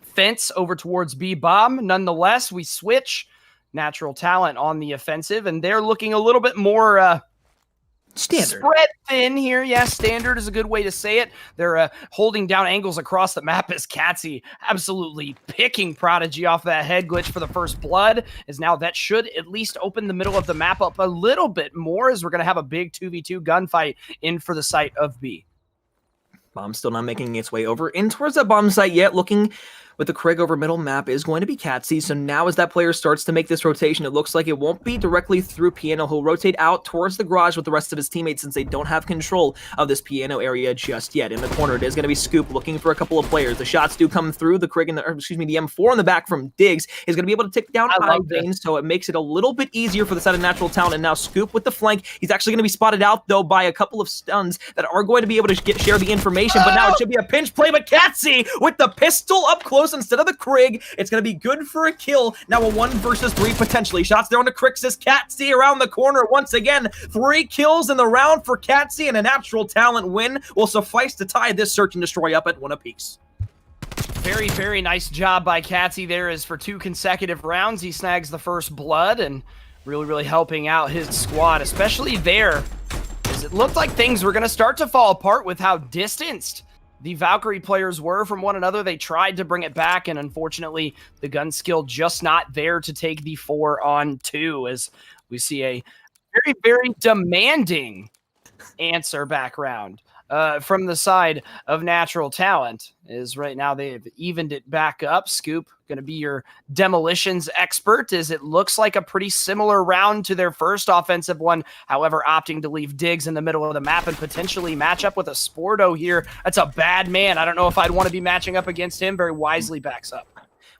fence over towards B-bomb. Nonetheless, we switch. Natural Talent on the offensive, and they're looking a little bit more standard. Spread thin here. Yeah, standard is a good way to say it. They're holding down angles across the map as Katsy absolutely picking Prodigy off that head glitch for the first blood, as now that should at least open the middle of the map up a little bit more, as we're going to have a big 2v2 gunfight in for the site of B. Bomb still not making its way over in towards that bomb site yet. Looking with the Krieg over middle map is going to be Katsy. So now as that player starts to make this rotation, it looks like it won't be directly through Piano. He'll rotate out towards the garage with the rest of his teammates since they don't have control of this Piano area just yet. In the corner, it is going to be Scoop looking for a couple of players. The shots do come through. The Krieg, the M4 in the back from Diggs is going to be able to take down Ivane, so it makes it a little bit easier for the side of Natural Talent. And now Scoop with the flank. He's actually going to be spotted out, though, by a couple of stuns that are going to be able to share the information. But now it should be a pinch play, but Katsy with the pistol up close instead of the Krieg. It's going to be good for a kill. Now a 1 versus 3 potentially. Shots there on the Crixus. Katsy around the corner once again. 3 kills in the round for Katsy, and a Natural Talent win will suffice to tie this Search and Destroy up at 1 apiece. very, very nice job by Katsy there, as for 2 consecutive rounds, he snags the first blood and really, really helping out his squad, especially there, as it looked like things were going to start to fall apart with how distanced the Valkyrie players were from one another. They tried to bring it back, and unfortunately, the gun skill just not there to take the 4-on-2, as we see a very, very demanding answer back round from the side of Natural Talent. Is right now they've evened it back up. Scoop going to be your demolitions expert, as it looks like a pretty similar round to their first offensive one, however opting to leave Diggs in the middle of the map and potentially match up with a Sporto here. That's a bad man. I don't know if I'd want to be matching up against him. Very wisely backs up.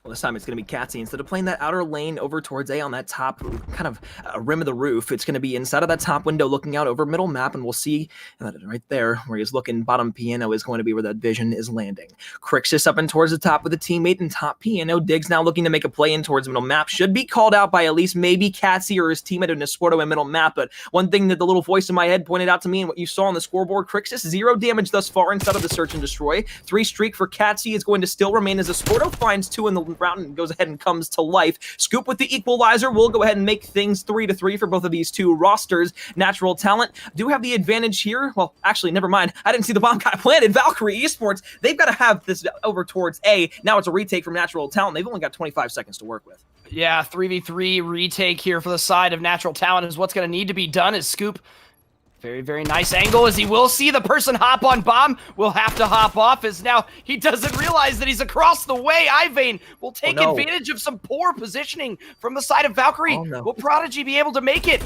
Well, this time it's going to be Katsy. Instead of playing that outer lane over towards A on that top kind of rim of the roof, it's going to be inside of that top window looking out over middle map, and we'll see that right there where he's looking. Bottom piano is going to be where that vision is landing. Crixus up and towards the top with a teammate, and top piano. Diggs now looking to make a play in towards middle map. Should be called out by at least maybe Katsy or his teammate in Sporto in middle map, but one thing that the little voice in my head pointed out to me and what you saw on the scoreboard, Crixus, 0 damage thus far inside of the search and destroy. 3 streak for Katsy is going to still remain, as a Sporto finds 2 in the round and goes ahead and comes to life. Scoop with the equalizer will go ahead and make things 3-3 for both of these 2 rosters. Natural Talent do have the advantage here. Well, actually, never mind. I didn't see the bomb guy planted. Valkyrie Esports, they've got to have this over towards A. Now it's a retake from Natural Talent. They've only got 25 seconds to work with. Yeah, 3v3 retake here for the side of Natural Talent is what's going to need to be done. As Scoop, very, very nice angle, as he will see the person hop on bomb, will have to hop off, as now he doesn't realize that he's across the way. Ivane will take advantage of some poor positioning from the side of Valkyrie. Will Prodigy be able to make it?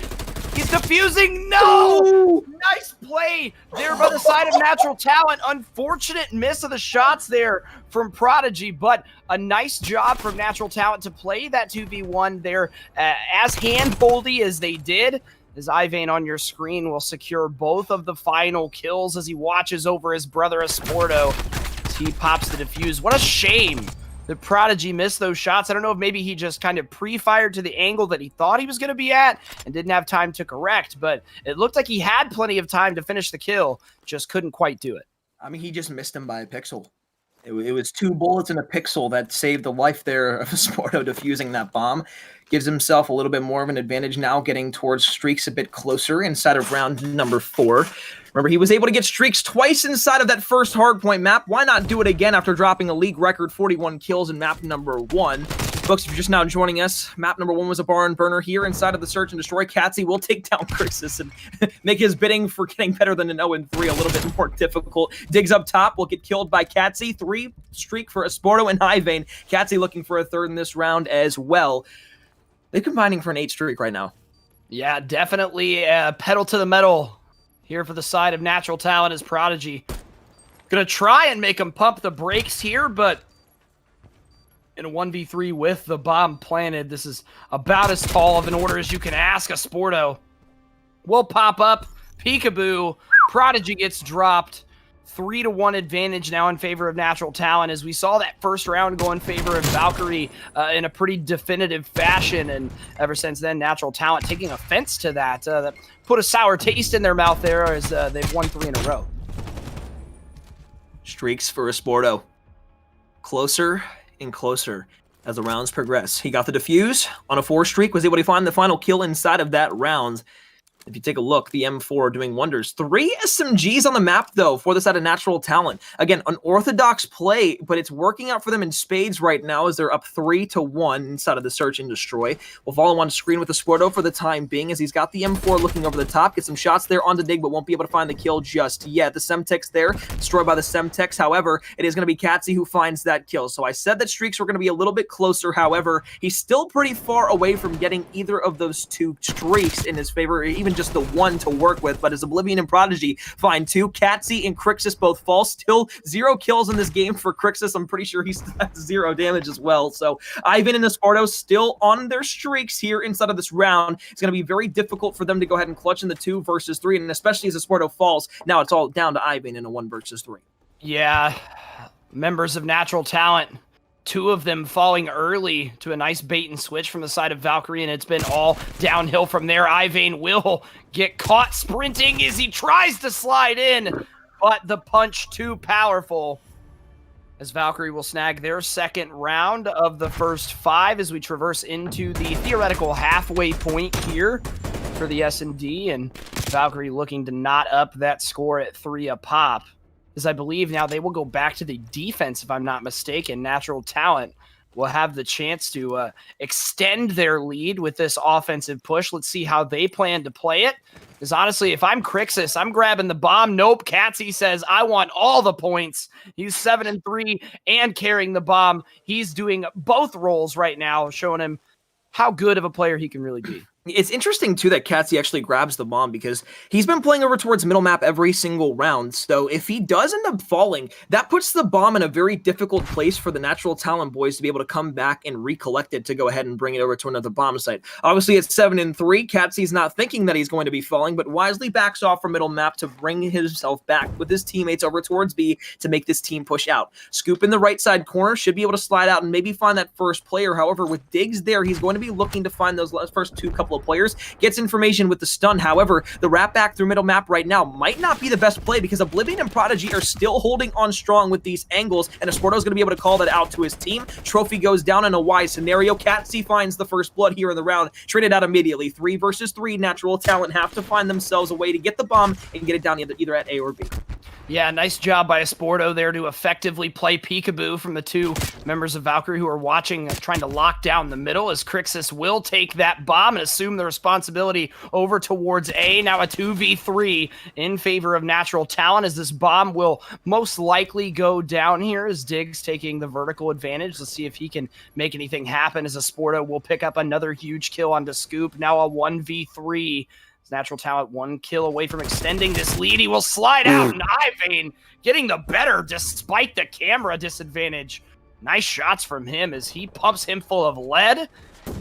He's defusing. No! Nice play there by the side of Natural Talent. Unfortunate miss of the shots there from Prodigy, but a nice job from Natural Talent to play that 2v1 there as handholdy as they did. As Ivane on your screen will secure both of the final kills as he watches over his brother Sporto as he pops the defuse. What a shame that Prodigy missed those shots. I don't know if maybe he just kind of pre-fired to the angle that he thought he was going to be at and didn't have time to correct, but it looked like he had plenty of time to finish the kill, just couldn't quite do it. I mean, he just missed him by a pixel. It was 2 bullets and a pixel that saved the life there of Sporto defusing that bomb. Gives himself a little bit more of an advantage now, getting towards streaks a bit closer inside of round number 4. Remember, he was able to get streaks twice inside of that first hardpoint map. Why not do it again after dropping a league record 41 kills in map number 1? Folks, if you're just now joining us, map number 1 was a barn burner here inside of the search and destroy. Katsy will take down Crixus and make his bidding for getting better than an 0-3 a little bit more difficult. Diggs up top will get killed by Katsy. 3 streak for Sporto and Ivane. Katsy looking for a 3rd in this round as well. They're combining for an 8 streak right now. Yeah, definitely pedal to the metal here for the side of Natural Talent as Prodigy. Gonna try and make him pump the brakes here, but in a 1v3 with the bomb planted, this is about as tall of an order as you can ask. A Sporto will pop up. Peekaboo. Prodigy gets dropped. 3-1 advantage now in favor of Natural Talent, as we saw that first round go in favor of Valkyrie in a pretty definitive fashion, and ever since then, Natural Talent taking offense to that. That put a sour taste in their mouth there, as they've won 3 in a row. Streaks for Sporto. Closer and closer as the rounds progress. He got the defuse on a 4 streak, was able to find the final kill inside of that round. If you take a look, the M4 doing wonders. 3 SMGs on the map, though, for the side of Natural Talent. Again, unorthodox play, but it's working out for them in spades right now as they're up 3-1 inside of the search and destroy. We'll follow on screen with the Sporto for the time being, as he's got the M4 looking over the top. Get some shots there on the dig, but won't be able to find the kill just yet. The Semtex there, destroyed by the Semtex. However, it is going to be Katsy who finds that kill. So I said that streaks were going to be a little bit closer. However, he's still pretty far away from getting either of those 2 streaks in his favor, or even just the 1 to work with. But as Oblivion and Prodigy find 2, Katsy and Crixus both fall. Still 0 kills in this game for Crixus. I'm pretty sure he still has 0 damage as well. So Ivane and the Sporto still on their streaks here inside of this round. It's going to be very difficult for them to go ahead and clutch in the 2 versus 3, and especially as the Sporto falls. Now it's all down to Ivane in a 1 versus 3. Yeah, members of Natural Talent, 2 of them falling early to a nice bait and switch from the side of Valkyrie, and it's been all downhill from there. Ivane will get caught sprinting as he tries to slide in, but the punch too powerful. as Valkyrie will snag their second round of the first 5 as we traverse into the theoretical halfway point here for the S&D, and Valkyrie looking to knot up that score at 3 a pop, as I believe now they will go back to the defense, if I'm not mistaken. Natural Talent will have the chance to extend their lead with this offensive push. Let's see how they plan to play it. Because honestly, if I'm Crixus, I'm grabbing the bomb. Nope, Catsy says, I want all the points. He's 7-3 and carrying the bomb. He's doing both roles right now, showing him how good of a player he can really be. It's interesting, too, that Catsy actually grabs the bomb because he's been playing over towards middle map every single round. So if he does end up falling, that puts the bomb in a very difficult place for the Natural Talent boys to be able to come back and recollect it to go ahead and bring it over to another bomb site. Obviously, it's 7-3. Catsy's not thinking that he's going to be falling, but wisely backs off from middle map to bring himself back with his teammates over towards B to make this team push out. Scoop in the right side corner, should be able to slide out and maybe find that first player. However, with Diggs there, he's going to be looking to find those first couple of players, gets information with the stun. However, the wrap back through middle map right now might not be the best play because Oblivion and Prodigy are still holding on strong with these angles, and Esporto's going to be able to call that out to his team. Trophy goes down in a wise scenario. Catsy finds the first blood here in the round, traded out immediately. 3 versus 3, Natural Talent have to find themselves a way to get the bomb and get it down either at A or B. Yeah, nice job by Esporto there to effectively play peekaboo from the 2 members of Valkyrie who are watching, trying to lock down the middle, as Crixus will take that bomb and assume the responsibility over towards A. Now a 2v3 in favor of Natural Talent, as this bomb will most likely go down here, as Diggs taking the vertical advantage. Let's see if he can make anything happen, as Esporto will pick up another huge kill onto Scoop. Now a 1v3. Natural Talent 1 kill away from extending this lead. He will slide out, and Ivane getting the better despite the camera disadvantage. Nice shots from him as he pumps him full of lead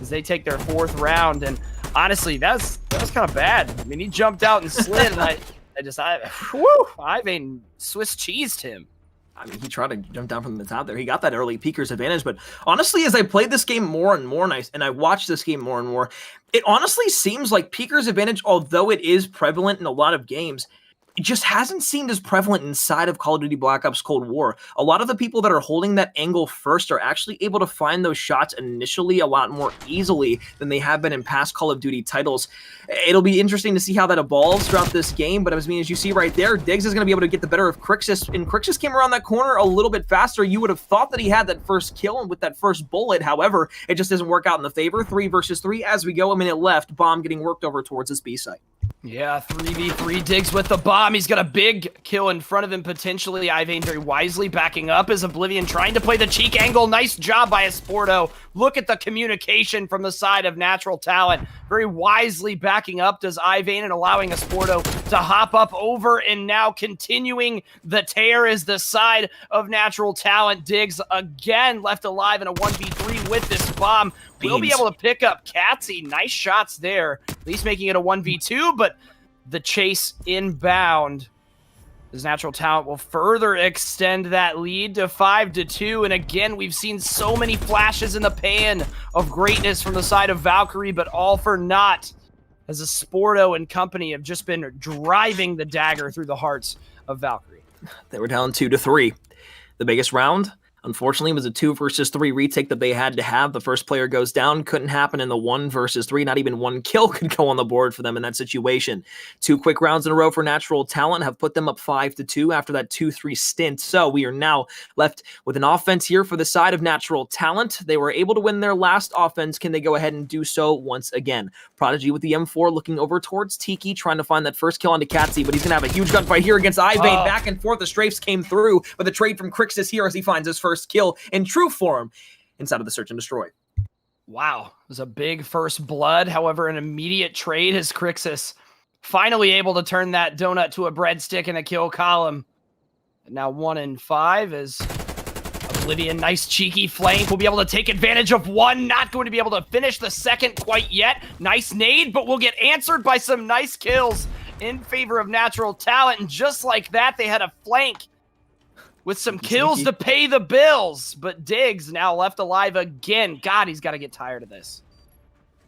as they take their 4th round. And honestly, that was kind of bad. I mean, he jumped out and slid, and Ivane Swiss cheesed him. I mean, he tried to jump down from the top there. He got that early peeker's advantage, but honestly, as I played this game more and more, and I watched this game more and more, it honestly seems like peeker's advantage, although it is prevalent in a lot of games, it just hasn't seemed as prevalent inside of Call of Duty Black Ops Cold War. A lot of the people that are holding that angle first are actually able to find those shots initially a lot more easily than they have been in past Call of Duty titles. It'll be interesting to see how that evolves throughout this game, but as you see right there, Diggs is going to be able to get the better of Crixus, and Crixus came around that corner a little bit faster. You would have thought that he had that first kill with that first bullet. However, it just doesn't work out in the favor. 3 versus 3 as we go. A minute left. Bomb getting worked over towards his B site. Yeah, 3v3, Diggs with the bomb. He's got a big kill in front of him, potentially. Ivane very wisely backing up as Oblivion trying to play the cheek angle. Nice job by Esporto. Look at the communication from the side of Natural Talent. Very wisely backing up does Ivane and allowing Esporto to hop up over, and now continuing the tear is the side of Natural Talent. Diggs again left alive in a 1v3 with this bomb. We'll be able to pick up Catsy. Nice shots there. At least making it a 1v2, but the chase inbound. As Natural Talent will further extend that lead to 5-2. And again, we've seen so many flashes in the pan of greatness from the side of Valkyrie, but all for naught, as Esporto and company have just been driving the dagger through the hearts of Valkyrie. They were down 2-3. The biggest round, unfortunately, was a 2 versus 3 retake that they had to have. The first player goes down. Couldn't happen in the 1 versus 3. Not even 1 kill could go on the board for them in that situation. 2 quick rounds in a row for Natural Talent have put them up 5-2 after that 2-3 stint. So we are now left with an offense here for the side of Natural Talent. They were able to win their last offense. Can they go ahead and do so once again? Prodigy with the M4 looking over towards Tiki, trying to find that first kill onto Catsy, but he's going to have a huge gunfight here against Ivane. Back and forth, the strafes came through, but the trade from Crixus here as he finds his first kill in true form inside of the search and destroy. Wow, it was a big first blood. However, an immediate trade as Crixus finally able to turn that donut to a breadstick in a kill column. And now 1-5 is Oblivion. Nice cheeky flank. Will be able to take advantage of 1. Not going to be able to finish the second quite yet. Nice nade, but will get answered by some nice kills in favor of Natural Talent. And just like that, they had a flank with some kills to pay the bills. But Diggs now left alive again. God, he's got to get tired of this.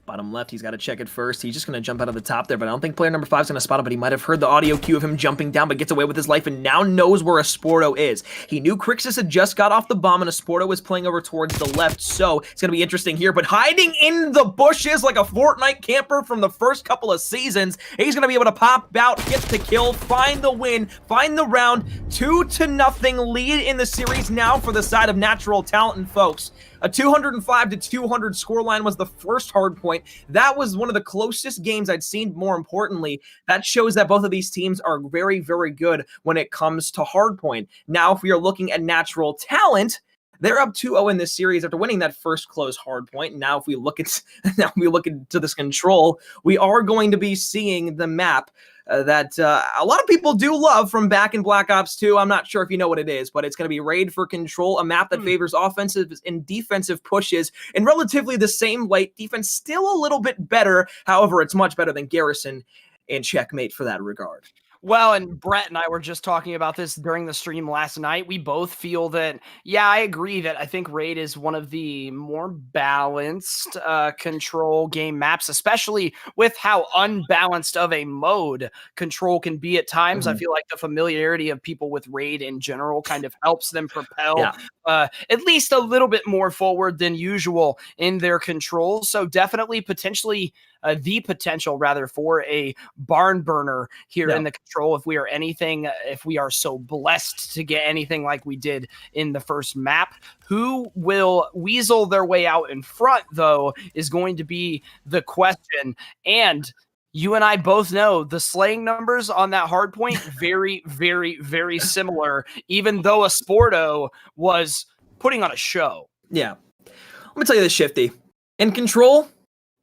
Bottom left, he's got to check it first. He's just going to jump out of the top there, but I don't think player number 5 is going to spot him, but he might have heard the audio cue of him jumping down, but gets away with his life and now knows where Esporto is. He knew Crixus had just got off the bomb and Esporto was playing over towards the left, so it's going to be interesting here, but hiding in the bushes like a Fortnite camper from the first couple of seasons, he's going to be able to pop out, get the kill, find the win, find the round. 2-0 lead in the series now for the side of Natural Talent, and folks, a 205-200 scoreline was the first Hardpoint. That was one of the closest games I'd seen. More importantly, that shows that both of these teams are very, very good when it comes to Hardpoint. Now, if we are looking at Natural Talent, they're up 2-0 in this series after winning that first close Hardpoint. Now, if we look into this control, we are going to be seeing the map that a lot of people do love from back in Black Ops 2. I'm not sure if you know what it is, but it's going to be Raid for Control, a map that favors offensive and defensive pushes in relatively the same light. Defense still a little bit better. However, it's much better than Garrison and Checkmate for that regard. Well, and Brett and I were just talking about this during the stream last night. We both feel that, yeah, I agree that I think Raid is one of the more balanced control game maps, especially with how unbalanced of a mode control can be at times. I feel like the familiarity of people with Raid in general kind of helps them propel at least a little bit more forward than usual in their control. So definitely potentially the potential rather for a barn burner here in the control if we are so blessed to get anything like we did in the first map. Who will weasel their way out in front, though, is going to be the question. And you and I both know the slaying numbers on that Hardpoint very, very, very similar, even though Esporto was putting on a show. Yeah. Let me tell you this, Shifty. In control,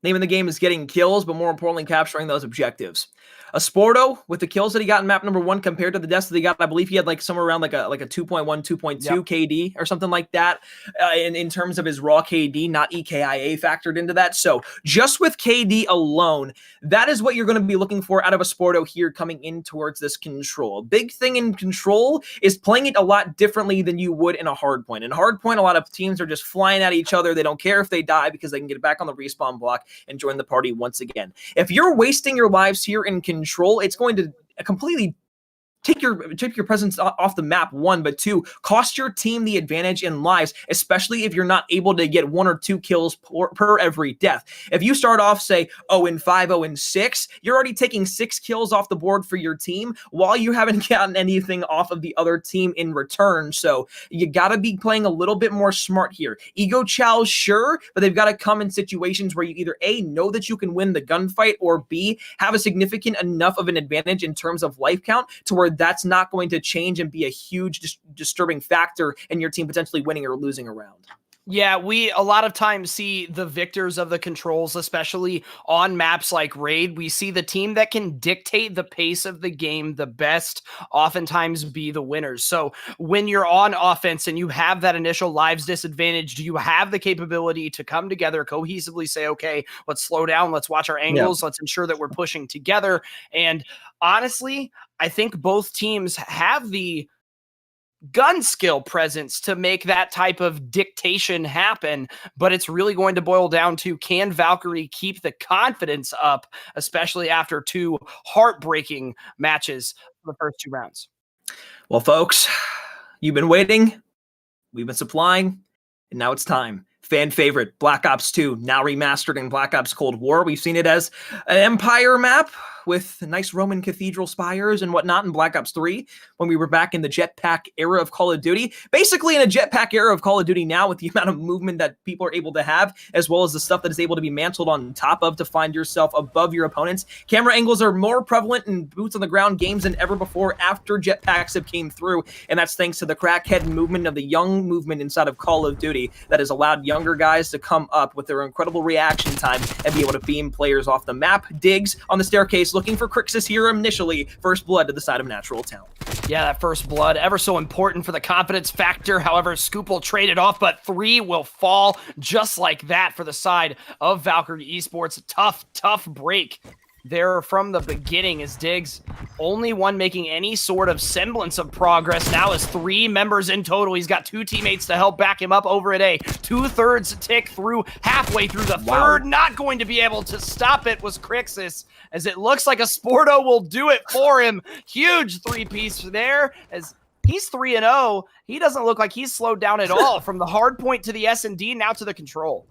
name of the game is getting kills, but more importantly, capturing those objectives. Esporto, with the kills that he got in map number 1 compared to the deaths that he got, I believe he had like somewhere around like a 2.1, 2.2 KD or something like that in terms of his raw KD, not EKIA factored into that. So just with KD alone, that is what you're going to be looking for out of Esporto here coming in towards this control. Big thing in control is playing it a lot differently than you would in a Hardpoint. In Hardpoint, a lot of teams are just flying at each other. They don't care if they die because they can get back on the respawn block and join the party once again. If you're wasting your lives here in control, it's going to completely take your presence off the map, 1, but 2, cost your team the advantage in lives, especially if you're not able to get 1 or 2 kills per every death. If you start off, say, 0-5, 0-6, you're already taking 6 kills off the board for your team while you haven't gotten anything off of the other team in return. So you got to be playing a little bit more smart here. Ego chows, sure, but they've got to come in situations where you either A, know that you can win the gunfight, or B, have a significant enough of an advantage in terms of life count to where that's not going to change and be a huge disturbing factor in your team potentially winning or losing a round. Yeah, we a lot of times see the victors of the controls, especially on maps like Raid. We see the team that can dictate the pace of the game the best oftentimes be the winners. So when you're on offense and you have that initial lives disadvantage, do you have the capability to come together, cohesively say, okay, let's slow down, let's watch our angles, let's ensure that we're pushing together. And honestly, I think both teams have the gun skill presence to make that type of dictation happen, but it's really going to boil down to, can Valkyrie keep the confidence up, especially after 2 heartbreaking matches for the first 2 rounds? Well, folks, you've been waiting, we've been supplying, and now it's time. Fan favorite, Black Ops 2, now remastered in Black Ops Cold War. We've seen it as an Empire map with nice Roman cathedral spires and whatnot in Black Ops 3 when we were back in the jetpack era of Call of Duty. Basically in a jetpack era of Call of Duty now, with the amount of movement that people are able to have, as well as the stuff that is able to be mantled on top of to find yourself above your opponents. Camera angles are more prevalent in boots on the ground games than ever before after jetpacks have came through, and that's thanks to the crackhead movement of the young movement inside of Call of Duty that has allowed younger guys to come up with their incredible reaction time and be able to beam players off the map. Diggs on the staircase looking for Crixus here initially. First blood to the side of Natural Talent. Yeah, that first blood, ever so important for the confidence factor. However, Scoop will trade it off, but 3 will fall just like that for the side of Valkyrie Esports. Tough break there from the beginning as Diggs, only one making any sort of semblance of progress. Now is 3 members in total. He's got 2 teammates to help back him up over at A. 2/3 tick through, halfway through the third. Not going to be able to stop it was Crixus, as it looks like a Sporto will do it for him. Huge 3-piece there, as he's 3-0. He doesn't look like he's slowed down at all from the hard point to the S&D, now to the control.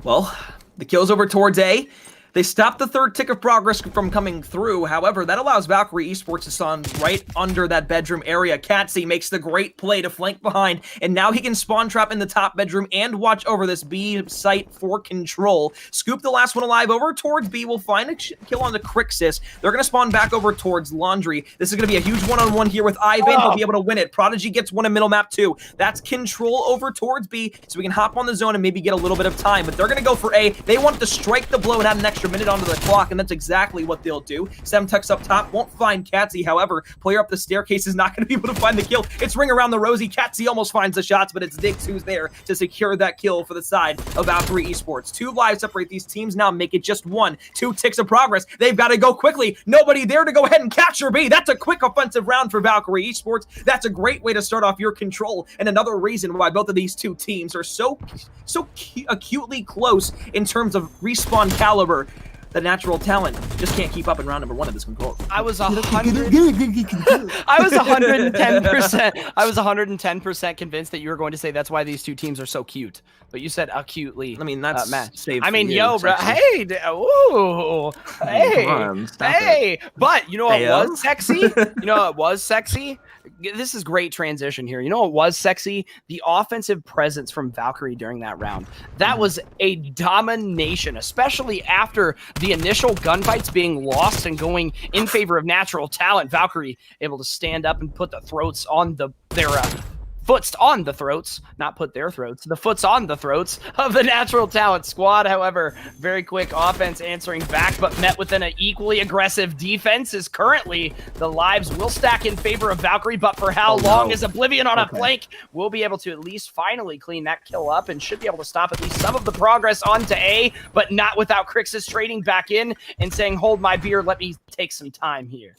Well, the kill's over towards A. They stopped the 3rd tick of progress from coming through. However, that allows Valkyrie Esports to spawn right under that bedroom area. Katsy makes the great play to flank behind, and now he can spawn trap in the top bedroom and watch over this B site for control. Scoop, the last one alive, over towards B. Will find a kill on the Crixus. They're going to spawn back over towards Laundry. This is going to be a huge one-on-one here with Ivan. He'll be able to win it. Prodigy gets one in middle map too. That's control over towards B, so we can hop on the zone and maybe get a little bit of time. But they're going to go for A. They want to strike the blow and add an extra minute onto the clock, and that's exactly what they'll do. Semtex up top won't find Katsy. However, player up the staircase is not going to be able to find the kill. It's ring around the rosy. Katsy almost finds the shots, but it's Diggs who's there to secure that kill for the side of Valkyrie Esports. 2 lives separate these teams now, make it just 1. 2 ticks of progress. They've got to go quickly. Nobody there to go ahead and capture B. That's a quick offensive round for Valkyrie Esports. That's a great way to start off your control, and another reason why both of these 2 teams are so acutely close in terms of respawn caliber. The natural talent just can't keep up in round number 1 of this control. I was 110% convinced that you were going to say that's why these 2 teams are so cute. But you said acutely. I mean, that's saved. I mean, for you, yo, bro. Hey, ooh, hey, hey. But you know what was sexy? You know what was sexy? This is great transition here. You know what was sexy? The offensive presence from Valkyrie during that round. That was a domination, especially after the initial gunfights being lost and going in favor of natural talent. Valkyrie able to stand up and put the throats on their foots on the throats, not put their throats, the foots on the throats of the natural talent squad. However, very quick offense answering back, but met with an equally aggressive defense, as currently the lives will stack in favor of Valkyrie, but for how long is Oblivion on a flank? We'll be able to at least finally clean that kill up and should be able to stop at least some of the progress onto A, but not without Crixus trading back in and saying, hold my beer, let me take some time here.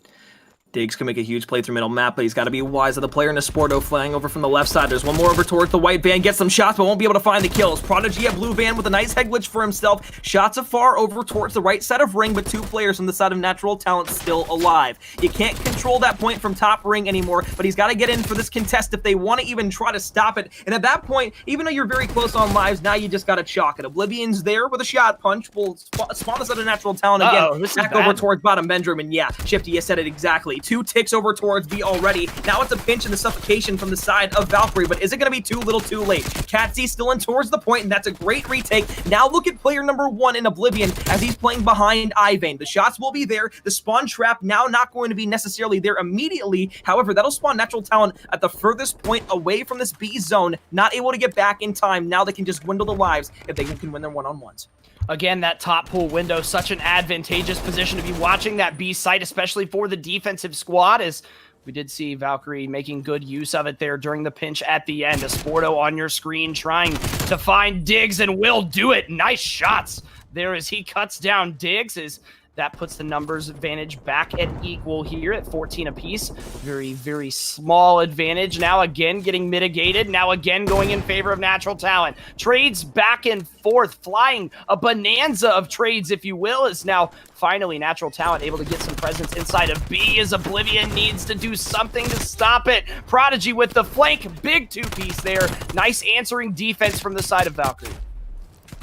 Diggs can make a huge play through middle map, but he's got to be wise of the player in a Sporto flying over from the left side. There's one more over towards the white van, gets some shots, but won't be able to find the kills. Prodigy at blue van with a nice head glitch for himself. Shots afar over towards the right side of ring, but 2 players on the side of natural talent still alive. You can't control that point from top ring anymore, but he's got to get in for this contest if they want to even try to stop it. And at that point, even though you're very close on lives, now you just got to chalk it. Oblivion's there with a shot punch. Will spawn the side of natural talent again. Back over towards bottom bedroom, and yeah, Shifty, you said it exactly. 2 ticks over towards B already. Now it's a pinch and the suffocation from the side of Valkyrie, but is it going to be too little too late? Katsy still in towards the point, and that's a great retake. Now look at player number 1 in Oblivion as he's playing behind Ivan. The shots will be there. The spawn trap now not going to be necessarily there immediately. However, that'll spawn natural talent at the furthest point away from this B zone. Not able to get back in time. Now they can just dwindle the lives if they can win their one-on-ones. Again, that top pool window, such an advantageous position to be watching that B site, especially for the defensive squad, as we did see Valkyrie making good use of it there during the pinch at the end. A Sporto on your screen trying to find Diggs, and will do it. Nice shots there as he cuts down Diggs. That puts the numbers advantage back at equal here at 14 apiece. Very, very small advantage. Now again getting mitigated. Now again going in favor of natural talent. Trades back and forth, flying a bonanza of trades, if you will, is now finally natural talent able to get some presence inside of B, as Oblivion needs to do something to stop it. Prodigy with the flank. Big 2-piece there. Nice answering defense from the side of Valkyrie.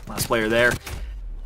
Last player there.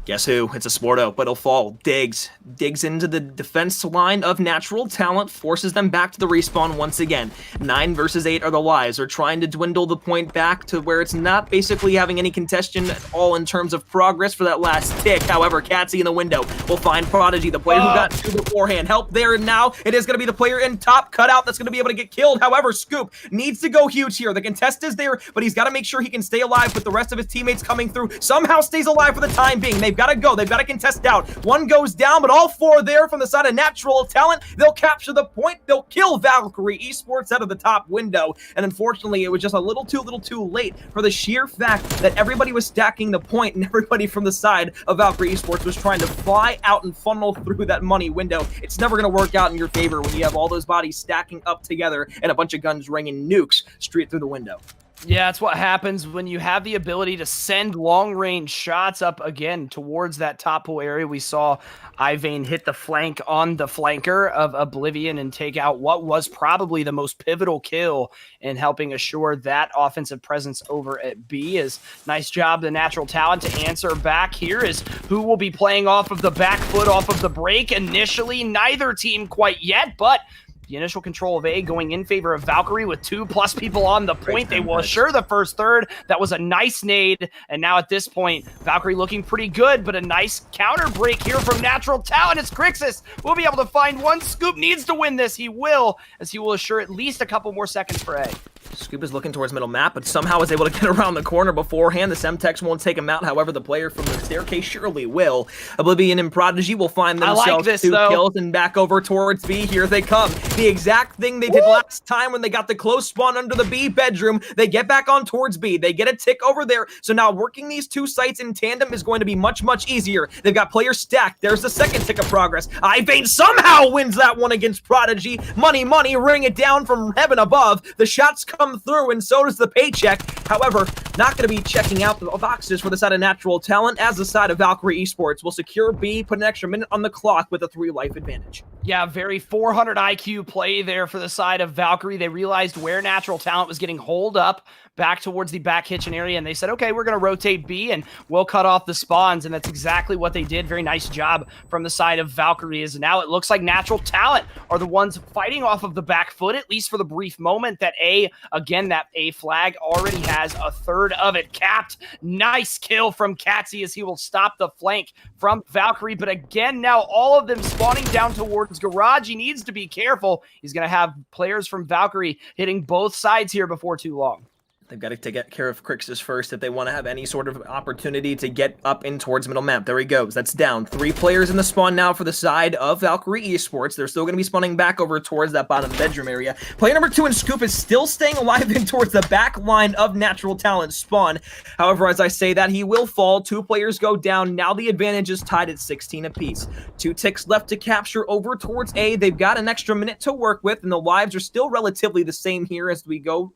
Guess who? It's a Sporto, but it'll fall. Diggs into the defense line of natural talent, forces them back to the respawn once again. 9 versus 8 are the lives. They're trying to dwindle the point back to where it's not basically having any contention at all in terms of progress for that last tick. However, Katsy in the window will find Prodigy, the player who got 2 beforehand. Help there, and now it is going to be the player in top cutout that's going to be able to get killed. However, Scoop needs to go huge here. The contest is there, but he's got to make sure he can stay alive with the rest of his teammates coming through. Somehow stays alive for the time being. They've got to go. They've got to contest out. One goes down, but all 4 there from the side of Natural Talent. They'll capture the point. They'll kill Valkyrie Esports out of the top window. And unfortunately, it was just a little too late for the sheer fact that everybody was stacking the point and everybody from the side of Valkyrie Esports was trying to fly out and funnel through that money window. It's never going to work out in your favor when you have all those bodies stacking up together and a bunch of guns ringing nukes straight through the window. Yeah, that's what happens when you have the ability to send long-range shots up again towards that top pool area. We saw Ivane hit the flank on the flanker of Oblivion and take out what was probably the most pivotal kill in helping assure that offensive presence over at B. Is nice job, the Natural Talent, to answer back here is who will be playing off of the back foot, off of the break. Initially, neither team quite yet, but the initial control of A going in favor of Valkyrie with 2+ people on the point. They will assure the first third. That was a nice nade. And now at this point, Valkyrie looking pretty good, but a nice counter break here from Natural Talent. It's Crixus. We'll be able to find one. Scoop needs to win this. He will, as he will assure at least a couple more seconds for A. Scoop is looking towards middle map, but somehow is able to get around the corner beforehand. The Semtex won't take him out. However, the player from the staircase surely will. Oblivion and Prodigy will find themselves 2 kills and back over towards B. Here they come. The exact thing they did last time when they got the close spawn under the B bedroom. They get back on towards B. They get a tick over there. So now working these 2 sites in tandem is going to be much, much easier. They've got players stacked. There's the second tick of progress. Ivane somehow wins that one against Prodigy. Money, ring it down from heaven above. The shots come through, and so does the paycheck. However, not going to be checking out the boxes for the side of Natural Talent, as the side of Valkyrie Esports will secure B, put an extra minute on the clock with a 3 life advantage. Yeah, very 400 IQ play there for the side of Valkyrie. They realized where Natural Talent was getting holed up back towards the back kitchen area, and they said, okay, we're going to rotate B and we'll cut off the spawns, and that's exactly what they did. Very nice job from the side of Valkyrie. As now it looks like Natural Talent are the ones fighting off of the back foot, at least for the brief moment. That A, again, that A flag already has a third of it capped. Nice kill from Katsy as he will stop the flank from Valkyrie, but again, now all of them spawning down towards Garage. He needs to be careful. He's going to have players from Valkyrie hitting both sides here before too long. They've got to get care of Crixus first if they want to have any sort of opportunity to get up in towards middle map. There he goes. That's down. 3 players in the spawn now for the side of Valkyrie Esports. They're still going to be spawning back over towards that bottom bedroom area. Player number 2 and Scoop is still staying alive in towards the back line of Natural Talent spawn. However, as I say that, he will fall. 2 players go down. Now the advantage is tied at 16 apiece. 2 ticks left to capture over towards A. They've got an extra minute to work with, and the lives are still relatively the same here as we go.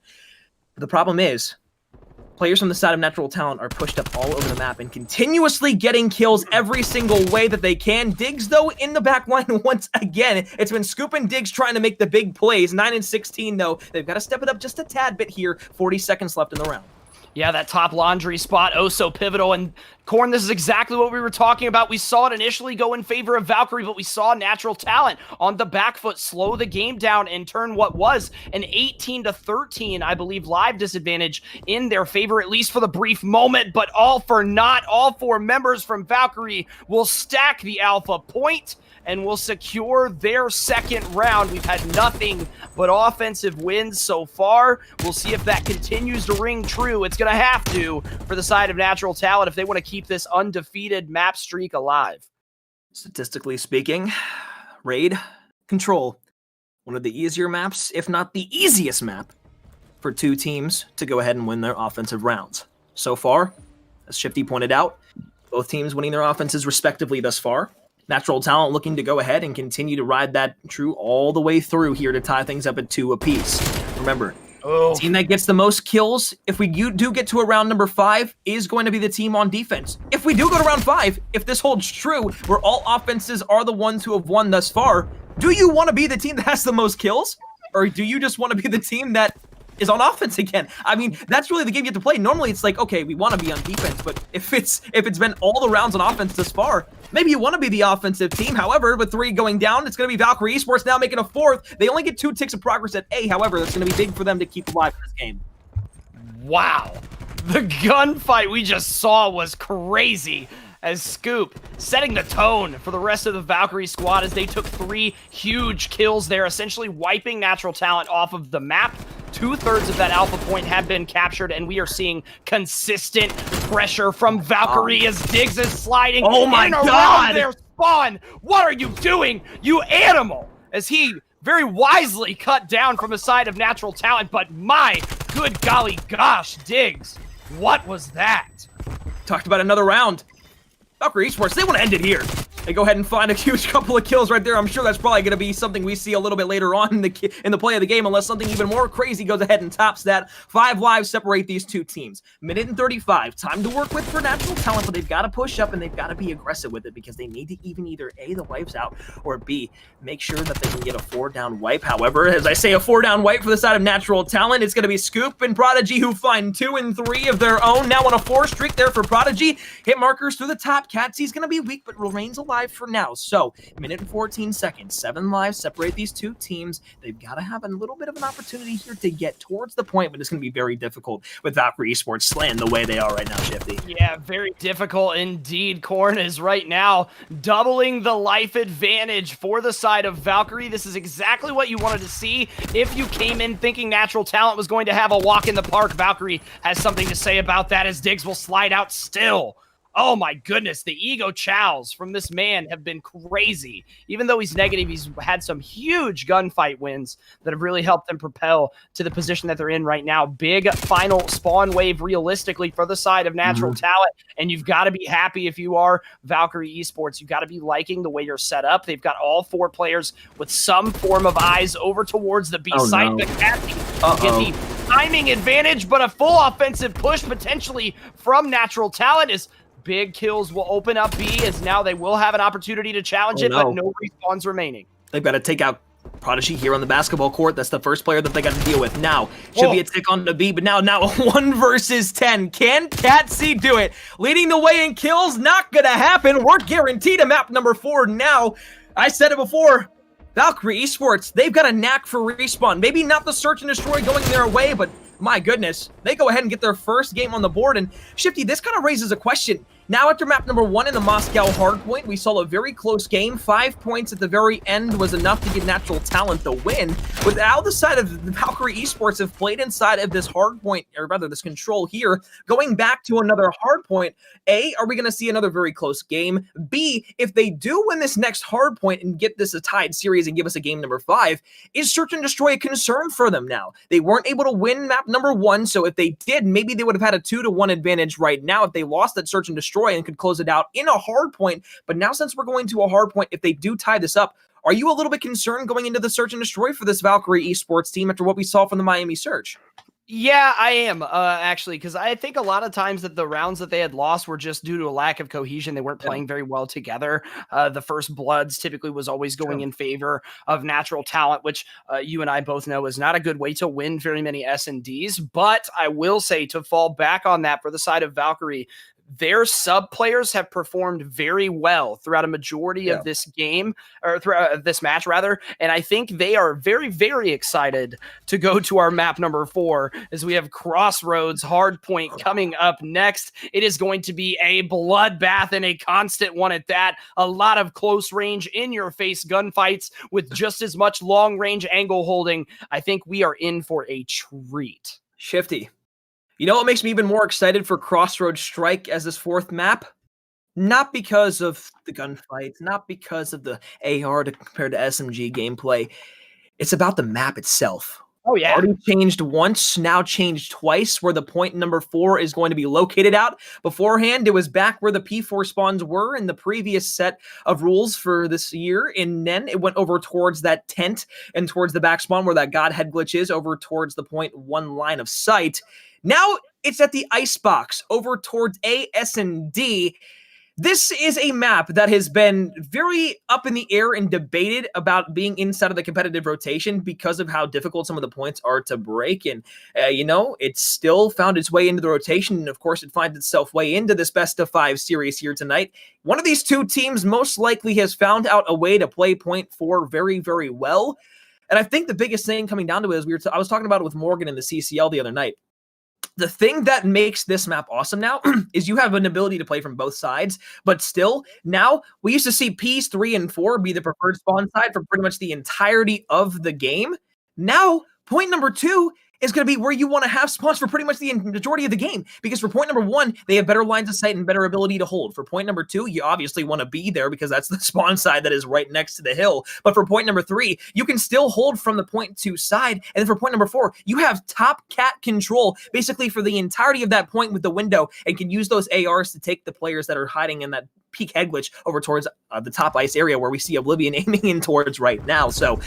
But the problem is, players from the side of Natural Talent are pushed up all over the map and continuously getting kills every single way that they can. Diggs, though, in the back line once again. It's been Scoop and Diggs trying to make the big plays. 9 and 16, though. They've got to step it up just a tad bit here. 40 seconds left in the round. Yeah, that top laundry spot, oh so pivotal. And Korn, this is exactly what we were talking about. We saw it initially go in favor of Valkyrie, but we saw Natural Talent on the back foot slow the game down and turn what was an 18-13, I believe, live disadvantage in their favor, at least for the brief moment. But all for naught. All 4 members from Valkyrie will stack the alpha point and will secure their second round. We've had nothing but offensive wins so far. We'll see if that continues to ring true. It's going to have to for the side of Natural Talent if they want to keep this undefeated map streak alive. Statistically speaking, Raid, Control, one of the easier maps, if not the easiest map, for 2 teams to go ahead and win their offensive rounds. So far, as Shifty pointed out, both teams winning their offenses respectively thus far. Natural Talent looking to go ahead and continue to ride that true all the way through here to tie things up at 2 apiece. Remember, the team that gets the most kills, if we do get to a round number 5, is going to be the team on defense. If we do go to round 5, if this holds true, where all offenses are the ones who have won thus far, do you want to be the team that has the most kills? Or do you just want to be the team that is on offense again? I mean, that's really the game you have to play. Normally it's like, okay, we want to be on defense, but if it's been all the rounds on offense this far, maybe you want to be the offensive team. However, with 3 going down, it's going to be Valkyrie Esports now making a 4th. They only get 2 ticks of progress at A. However, that's going to be big for them to keep alive in this game. Wow. The gunfight we just saw was crazy, as Scoop setting the tone for the rest of the Valkyrie squad as they took 3 huge kills there, essentially wiping Natural Talent off of the map. 2/3 of that alpha point have been captured, and we are seeing consistent pressure from Valkyrie as Diggs is sliding Oh my in and God. around their spawn. What are you doing, you animal? As he very wisely cut down from the side of Natural Talent, but my good golly gosh, Diggs, what was that? Talked about another round. Valkyrie Esports, they want to end it here. They go ahead and find a huge couple of kills right there. I'm sure that's probably going to be something we see a little bit later on in the play of the game, unless something even more crazy goes ahead and tops that. 5 lives separate these two teams. Minute and 35. Time to work with for Natural Talent, but they've got to push up and they've got to be aggressive with it because they need to even either A, the wipes out, or B, make sure that they can get a 4-down wipe. However, as I say, a 4-down wipe for the side of Natural Talent, it's going to be Scoop and Prodigy who find 2 and 3 of their own. Now on a 4 streak there for Prodigy. Hit markers through the top. Catsy's going to be weak, but remains alive for now. So, minute and 14 seconds. 7 lives separate these two teams. They've got to have a little bit of an opportunity here to get towards the point, but it's going to be very difficult with Valkyrie Esports slaying the way they are right now, Shifty. Yeah, very difficult indeed. Korn is right now doubling the life advantage for the side of Valkyrie. This is exactly what you wanted to see. If you came in thinking Natural Talent was going to have a walk in the park, Valkyrie has something to say about that as Diggs will slide out still. Oh my goodness, the ego chows from this man have been crazy. Even though he's negative, he's had some huge gunfight wins that have really helped them propel to the position that they're in right now. Big final spawn wave realistically for the side of Natural Talent, and you've got to be happy if you are Valkyrie Esports. You've got to be liking the way you're set up. They've got all 4 players with some form of eyes over towards the B site. No. The Cathy get the timing advantage, but a full offensive push potentially from Natural Talent is big kills will open up B as now they will have an opportunity to challenge it, but no respawns remaining. They've got to take out Prodigy here on the basketball court. That's the first player that they got to deal with. Now, should be a tick on the B, but now 1 versus 10. Can Catsy do it? Leading the way in kills, not going to happen. We're guaranteed a map number 4 now. I said it before. Valkyrie Esports, they've got a knack for respawn. Maybe not the search and destroy going their way, but my goodness, they go ahead and get their first game on the board. And Shifty, this kind of raises a question. Now after map number 1 in the Moscow Hardpoint, we saw a very close game. 5 points at the very end was enough to give Natural Talent the win. With how the side of the Valkyrie Esports have played inside of this hardpoint, or rather this control here, going back to another hardpoint, A, are we going to see another very close game? B, if they do win this next hardpoint and get this a tied series and give us a game number 5, is search and destroy a concern for them now? They weren't able to win map number 1, so if they did, maybe they would have had a 2-1 advantage right now if they lost that search and destroy and could close it out in a hard point. But now since we're going to a hard point, if they do tie this up, are you a little bit concerned going into the search and destroy for this Valkyrie Esports team after what we saw from the Miami Search? Yeah, I am, actually, because I think a lot of times that the rounds that they had lost were just due to a lack of cohesion. They weren't playing very well together. The first bloods typically was always going in favor of Natural Talent, which you and I both know is not a good way to win very many S&Ds. But I will say, to fall back on that for the side of Valkyrie, their sub players have performed very well throughout a majority of this game, or throughout this match rather. And I think they are very, very excited to go to our map number 4 as we have Crossroads Hardpoint coming up next. It is going to be a bloodbath and a constant one at that. A lot of close range in your face gunfights with just as much long range angle holding. I think we are in for a treat. Shifty. You know what makes me even more excited for Crossroads Strike as this 4th map? Not because of the gunfights, not because of the AR compared to SMG gameplay. It's about the map itself. Oh, yeah. Already changed once, now changed twice, where the point number 4 is going to be located out. Beforehand, it was back where the P4 spawns were in the previous set of rules for this year. And then it went over towards that tent and towards the back spawn where that Godhead glitch is, over towards the point 1 line of sight. Now it's at the icebox over towards A, S, and D. This is a map that has been very up in the air and debated about being inside of the competitive rotation because of how difficult some of the points are to break. And, it's still found its way into the rotation. And, of course, it finds itself way into this best of 5 series here tonight. One of these two teams most likely has found out a way to play point 4 very, very well. And I think the biggest thing coming down to it is I was talking about it with Morgan in the CCL the other night. The thing that makes this map awesome now is you have an ability to play from both sides, but still, now we used to see Ps 3 and 4 be the preferred spawn side for pretty much the entirety of the game. Now, point number 2 is going to be where you want to have spawns for pretty much the majority of the game. Because for point number 1, they have better lines of sight and better ability to hold. For point number 2, you obviously want to be there because that's the spawn side that is right next to the hill. But for point number 3, you can still hold from the point 2 side. And then for point number 4, you have top cat control basically for the entirety of that point with the window, and can use those ARs to take the players that are hiding in that peak head glitch over towards the top ice area where we see Oblivion aiming in towards right now. So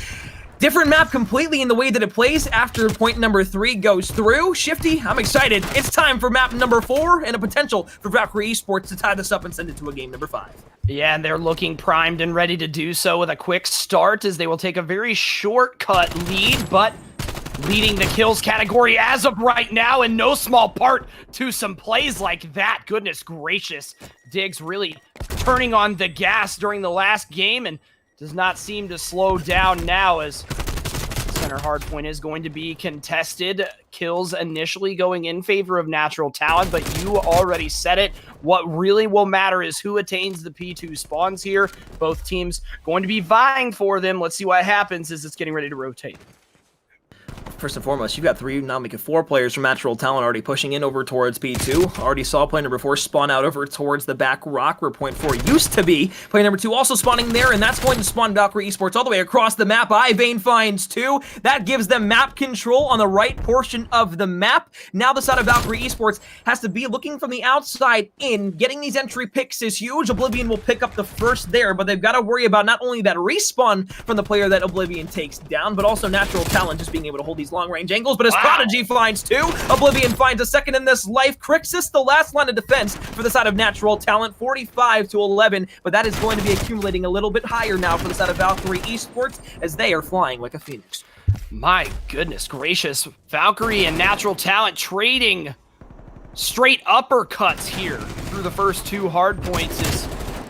different map completely in the way that it plays after point number 3 goes through. Shifty, I'm excited. It's time for map number 4 and a potential for Valkyrie Esports to tie this up and send it to a game number 5. Yeah, and they're looking primed and ready to do so with a quick start as they will take a very shortcut lead, but leading the kills category as of right now, in no small part to some plays like that. Goodness gracious. Diggs really turning on the gas during the last game and does not seem to slow down now as center hardpoint is going to be contested. Kills initially going in favor of Natural Talent, but you already said it. What really will matter is who attains the P2 spawns here. Both teams going to be vying for them. Let's see what happens as it's getting ready to rotate. First and foremost, you've got 3, now making 4 players from Natural Talent already pushing in over towards P2. Already saw player number 4 spawn out over towards the back rock where point 4 used to be. Player number 2 also spawning there, and that's going to spawn Valkyrie Esports all the way across the map. Ivane finds 2. That gives them map control on the right portion of the map. Now the side of Valkyrie Esports has to be looking from the outside in. Getting these entry picks is huge. Oblivion will pick up the first there, but they've got to worry about not only that respawn from the player that Oblivion takes down, but also Natural Talent just being able to hold these long-range angles, but as Prodigy finds 2, Oblivion finds a second in this life. Crixus, the last line of defense for the side of Natural Talent, 45-11, but that is going to be accumulating a little bit higher now for the side of Valkyrie Esports as they are flying like a phoenix. My goodness gracious. Valkyrie and Natural Talent trading straight uppercuts here through the first 2 hard points. Is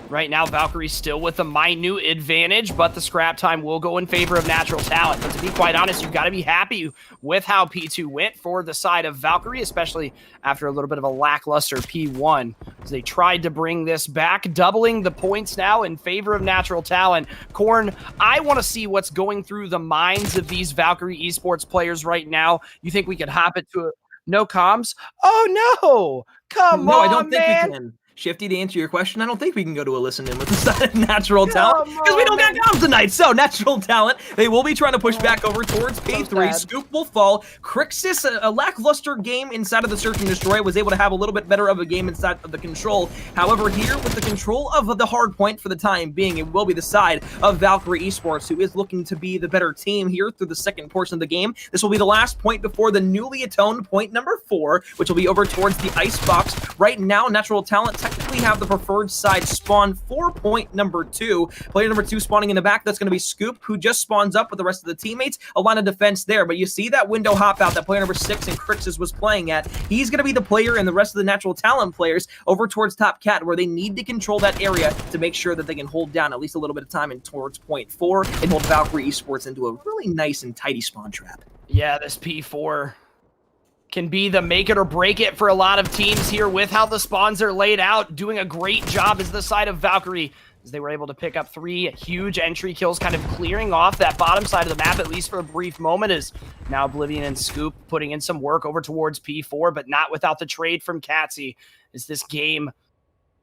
right now, Valkyrie's still with a minute advantage, but the scrap time will go in favor of Natural Talent. But to be quite honest, you've got to be happy with how P2 went for the side of Valkyrie, especially after a little bit of a lackluster P1, as they tried to bring this back, doubling the points now in favor of Natural Talent. Korn, I want to see what's going through the minds of these Valkyrie Esports players right now. You think we could hop it to a no comms? Oh, no. Come on, I don't think man. we can. Shifty, to answer your question, I don't think we can go to a listen in with the side of Natural Talent because we don't got comms tonight. So Natural Talent, they will be trying to push back over towards P3. Scoop will fall. Crixus, a lackluster game inside of the Search and Destroy, was able to have a little bit better of a game inside of the Control. However, here with the control of the hard point for the time being, it will be the side of Valkyrie Esports, who is looking to be the better team here through the second portion of the game. This will be the last point before the newly atoned point number 4, which will be over towards the icebox. Right now, Natural Talent technically have the preferred side spawn for point number 2. Player number 2 spawning in the back, that's going to be Scoop, who just spawns up with the rest of the teammates. A line of defense there, but you see that window hop out that player number 6 and Crixus was playing at. He's going to be the player and the rest of the Natural Talent players over towards top cat, where they need to control that area to make sure that they can hold down at least a little bit of time in towards point 4 and hold Valkyrie Esports into a really nice and tidy spawn trap. Yeah, this P4 can be the make it or break it for a lot of teams here with how the spawns are laid out. Doing a great job as the side of Valkyrie, as they were able to pick up 3 huge entry kills, kind of clearing off that bottom side of the map, at least for a brief moment, as now Oblivion and Scoop putting in some work over towards P4, but not without the trade from Catsy, as this game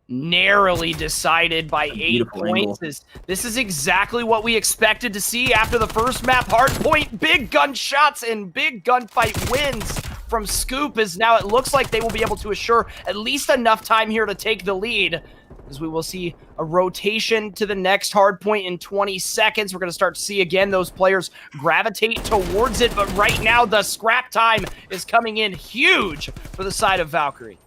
narrowly decided by 8 points. This is exactly what we expected to see after the first map. Hardpoint, big gunshots and big gunfight wins from Scoop, as now it looks like they will be able to assure at least enough time here to take the lead, as we will see a rotation to the next hardpoint in 20 seconds. We're going to start to see again those players gravitate towards it, but right now the scrap time is coming in huge for the side of Valkyrie.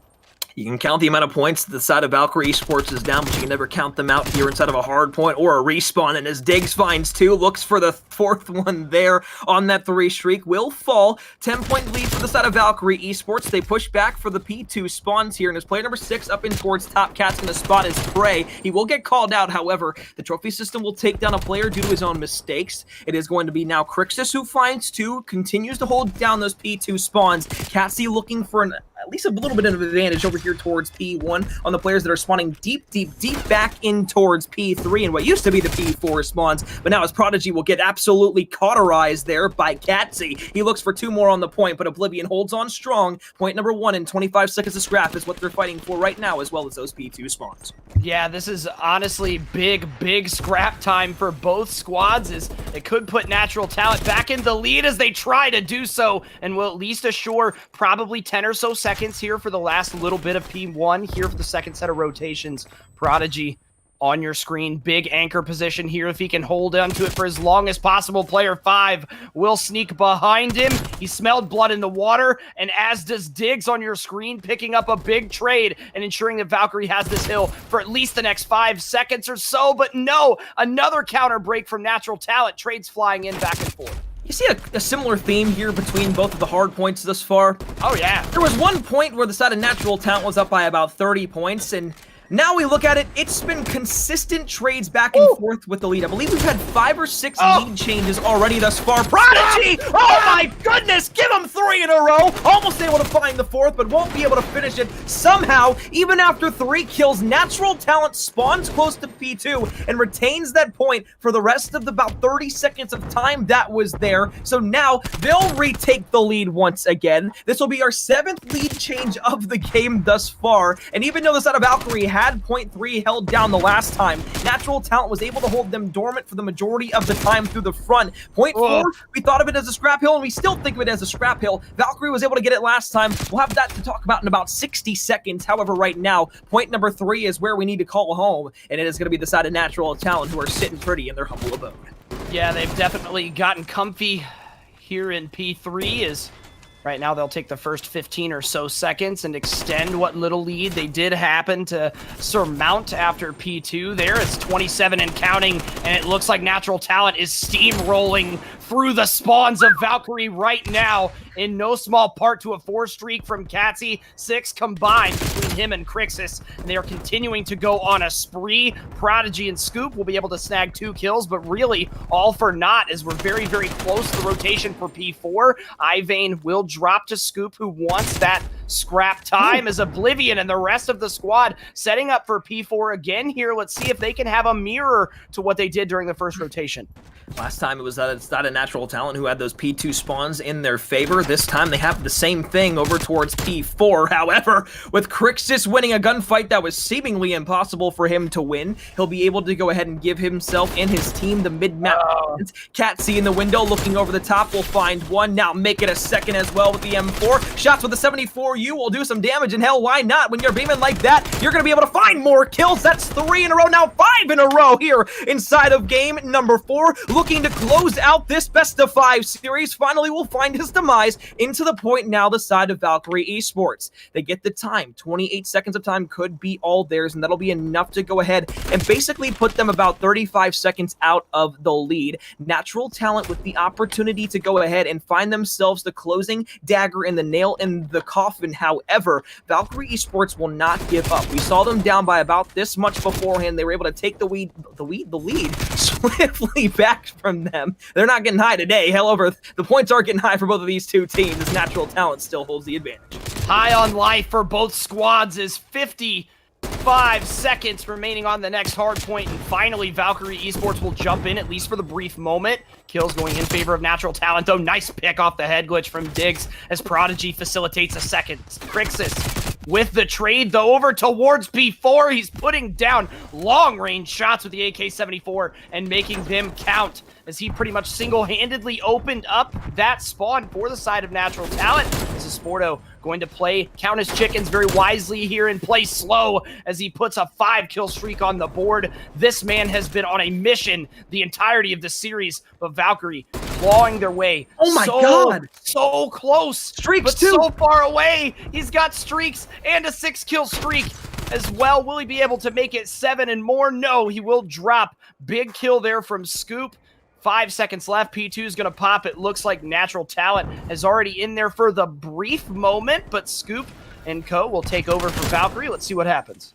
You can count the amount of points the side of Valkyrie Esports is down, but you can never count them out here inside of a hard point or a respawn. And as Diggs finds 2, looks for the 4th one there on that 3 streak, will fall. 10-point lead for the side of Valkyrie Esports. They push back for the P2 spawns here, and as player number 6 up in towards top cat's going to spot his prey. He will get called out, however. The trophy system will take down a player due to his own mistakes. It is going to be now Crixus who finds 2, continues to hold down those P2 spawns. Catsy looking for at least a little bit of an advantage over here towards P1 on the players that are spawning deep back in towards P3 and what used to be the P4 spawns, but now as Prodigy will get absolutely cauterized there by Catsy. He looks for 2 more on the point, but Oblivion holds on strong. Point number 1 in 25 seconds of scrap is what they're fighting for right now, as well as those P2 spawns. Yeah, this is honestly big scrap time for both squads, as it could put Natural Talent back in the lead as they try to do so, and will at least assure probably 10 or so seconds here for the last little bit of P1 here for the second set of rotations. Prodigy on your screen, big anchor position here. If he can hold on to it for as long as possible, player 5 will sneak behind him. He smelled blood in the water, and as does Diggs on your screen, picking up a big trade and ensuring that Valkyrie has this hill for at least the next 5 seconds or so. But no, another counter break from Natural Talent. Trades flying in back and forth. You see a similar theme here between both of the hard points thus far? Oh, yeah. There was one point where the side of Natural Talent was up by about 30 points, and now we look at it, it's been consistent trades back and forth with the lead. I believe we've had 5 or 6 lead changes already thus far. Prodigy! Oh my goodness! Give him 3 in a row! Almost able to find the 4th, but won't be able to finish it. Somehow, even after 3 kills, Natural Talent spawns close to P2 and retains that point for the rest of the about 30 seconds of time that was there. So now, they'll retake the lead once again. This will be our 7th lead change of the game thus far, and even though the side of Valkyrie had point 3 held down the last time, Natural Talent was able to hold them dormant for the majority of the time through the front. Point 4, we thought of it as a scrap hill, and we still think of it as a scrap hill. Valkyrie was able to get it last time. We'll have that to talk about in about 60 seconds. However, right now, point number 3 is where we need to call home, and it is going to be the side of Natural Talent who are sitting pretty in their humble abode. Yeah, they've definitely gotten comfy here in P3 as right now they'll take the first 15 or so seconds and extend what little lead they did happen to surmount after P2 there. It's 27 and counting, and it looks like Natural Talent is steamrolling through the spawns of Valkyrie right now, in no small part to a 4 streak from Catsy, 6 combined between him and Crixus, and they are continuing to go on a spree. Prodigy and Scoop will be able to snag 2 kills, but really all for naught as we're very close to the rotation for P4. Ivane will drop to Scoop, who wants that scrap time, as Oblivion and the rest of the squad setting up for P4 again here. Let's see if they can have a mirror to what they did during the first rotation. Last time it was not a Natural Talent who had those P2 spawns in their favor. This time they have the same thing over towards P4. However, with Crixus winning a gunfight that was seemingly impossible for him to win, he'll be able to go ahead and give himself and his team the mid-map. Catsy in the window looking over the top will find 1. Now make it a 2nd as well with the M4. Shots with the 74U will do some damage, and hell, why not? When you're beaming like that, you're going to be able to find more kills. That's 3 in a row, now 5 in a row here inside of game number 4. Looking to close out this best of 5 series, finally will find his demise into the point now the side of Valkyrie Esports. They get the time. 28 seconds of time could be all theirs, and that'll be enough to go ahead and basically put them about 35 seconds out of the lead. Natural Talent with the opportunity to go ahead and find themselves the closing dagger in the nail in the coffin. However, Valkyrie Esports will not give up. We saw them down by about this much beforehand. They were able to take the lead swiftly back from them. They're not getting high today. However, the points are getting high for both of these two teams as Natural Talent still holds the advantage. High on life for both squads is 55 seconds remaining on the next hard point, and finally Valkyrie Esports will jump in, at least for the brief moment. Kills going in favor of Natural Talent, though. Nice pick off the head glitch from Diggs as Prodigy facilitates a second. Crixus with the trade, though, over towards P4. He's putting down long-range shots with the AK-74 and making them count, as he pretty much single-handedly opened up that spawn for the side of Natural Talent. This is Sporto going to count his chickens very wisely here and play slow as he puts a 5-kill streak on the board. This man has been on a mission the entirety of the series, but Valkyrie clawing their way. Oh my God! So close! Streaks but too! So far away! He's got streaks and a 6-kill streak as well. Will he be able to make it 7 and more? No, he will drop. Big kill there from Scoop. 5 seconds left. P2 is going to pop. It looks like Natural Talent is already in there for the brief moment, but Scoop and Co. will take over for Valkyrie. Let's see what happens.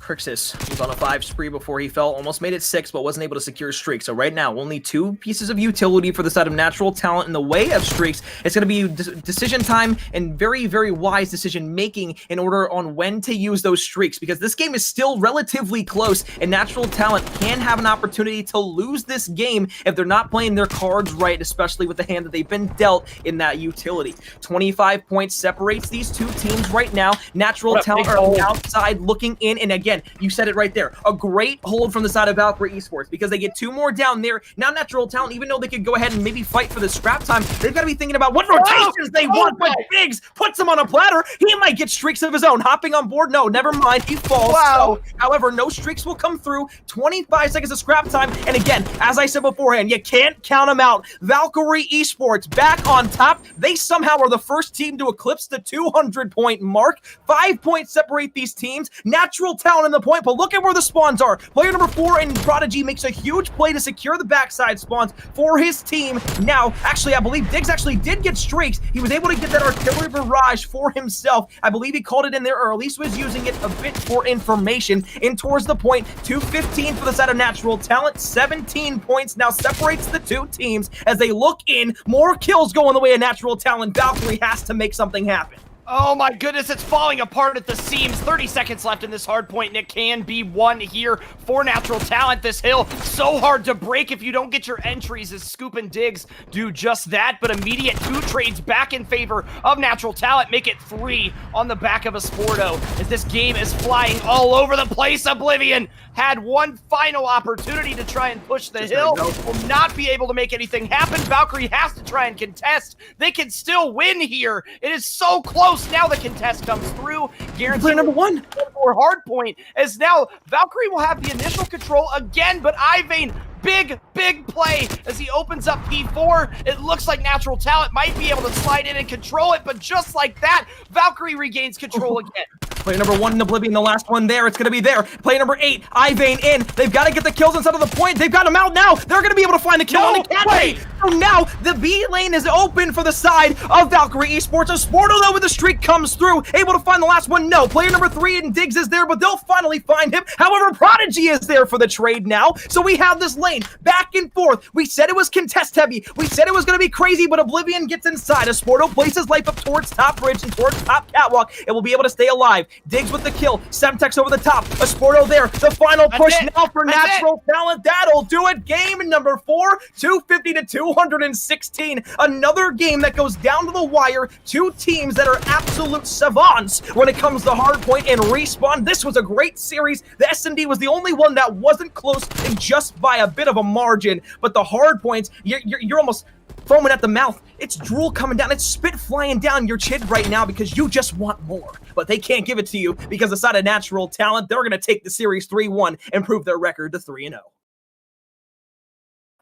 Crixus was on a 5 spree before he fell, almost made it 6, but wasn't able to secure a streak. So right now, only 2 pieces of utility for the side of Natural Talent in the way of streaks. It's going to be decision time and very, very wise decision making in order on when to use those streaks, because this game is still relatively close, and Natural Talent can have an opportunity to lose this game if they're not playing their cards right, especially with the hand that they've been dealt in that utility. 25 points separates these 2 teams right now. Natural Talent are on the outside looking in, and again, you said it right there. A great hold from the side of Valkyrie Esports, because they get 2 more down there. Now Natural Talent, even though they could go ahead and maybe fight for the scrap time, they've got to be thinking about what rotations they want. But Biggs puts him on a platter. He might get streaks of his own. Hopping on board, no, never mind. He falls. Wow. So, however, no streaks will come through. 25 seconds of scrap time. And again, as I said beforehand, you can't count them out. Valkyrie Esports back on top. They somehow are the first team to eclipse the 200-point mark. 5 points separate these teams. Natural Talent in the point, but look at where the spawns are. Player number 4 and Prodigy makes a huge play to secure the backside spawns for his team. Now, actually, I believe Diggs actually did get streaks. He was able to get that artillery barrage for himself. I believe he called it in there, or at least was using it a bit for information. In towards the point, 215 for the side of Natural Talent. 17 points now separates the 2 teams as they look in. More kills going the way of Natural Talent. Valkyrie has to make something happen. Oh my goodness, it's falling apart at the seams. 30 seconds left in this hard point, and it can be won here for Natural Talent. This hill, so hard to break if you don't get your entries, as Scoop and Diggs do just that, but immediate 2 trades back in favor of Natural Talent, make it 3 on the back of a Sporto, as this game is flying all over the place. Oblivion had one final opportunity to try and push the hill, will not be able to make anything happen. Valkyrie has to try and contest. They can still win here. It is so close. Now the contest comes through. Guaranteed Player number 1 for Hardpoint, as now Valkyrie will have the initial control again, but Ivane, big play as he opens up P4. It looks like Natural Talent might be able to slide in and control it, but just like that, Valkyrie regains control again. Player number 1 in Oblivion, the last one there. It's going to be there. Player number 8, Ivane in. They've got to get the kills inside of the point. They've got him out now. They're going to be able to find the kill on the cat. So now the B lane is open for the side of Valkyrie Esports. A Sporto, though, with the streak comes through. Able to find the last one. No. Player number 3 and Diggs is there, but they'll finally find him. However, Prodigy is there for the trade now. So we have this lane back and forth. We said it was contest heavy. We said it was going to be crazy, but Oblivion gets inside. A Sporto places life up towards top bridge and towards top catwalk. It will be able to stay alive. Diggs with the kill. Semtex over the top. A Sporto there. The final push now for Natural Talent. That'll do it. Game number 4, 250 to 216. Another game that goes down to the wire. 2 teams that are absolute savants when it comes to Hardpoint and Respawn. This was a great series. The S&D was the only one that wasn't close, and just by a bit of a margin. But the Hardpoints, you're almost foaming at the mouth. It's drool coming down. It's spit flying down your chin right now because you just want more. But they can't give it to you because the side of Natural Talent, they're going to take the series 3-1 and prove their record to 3-0.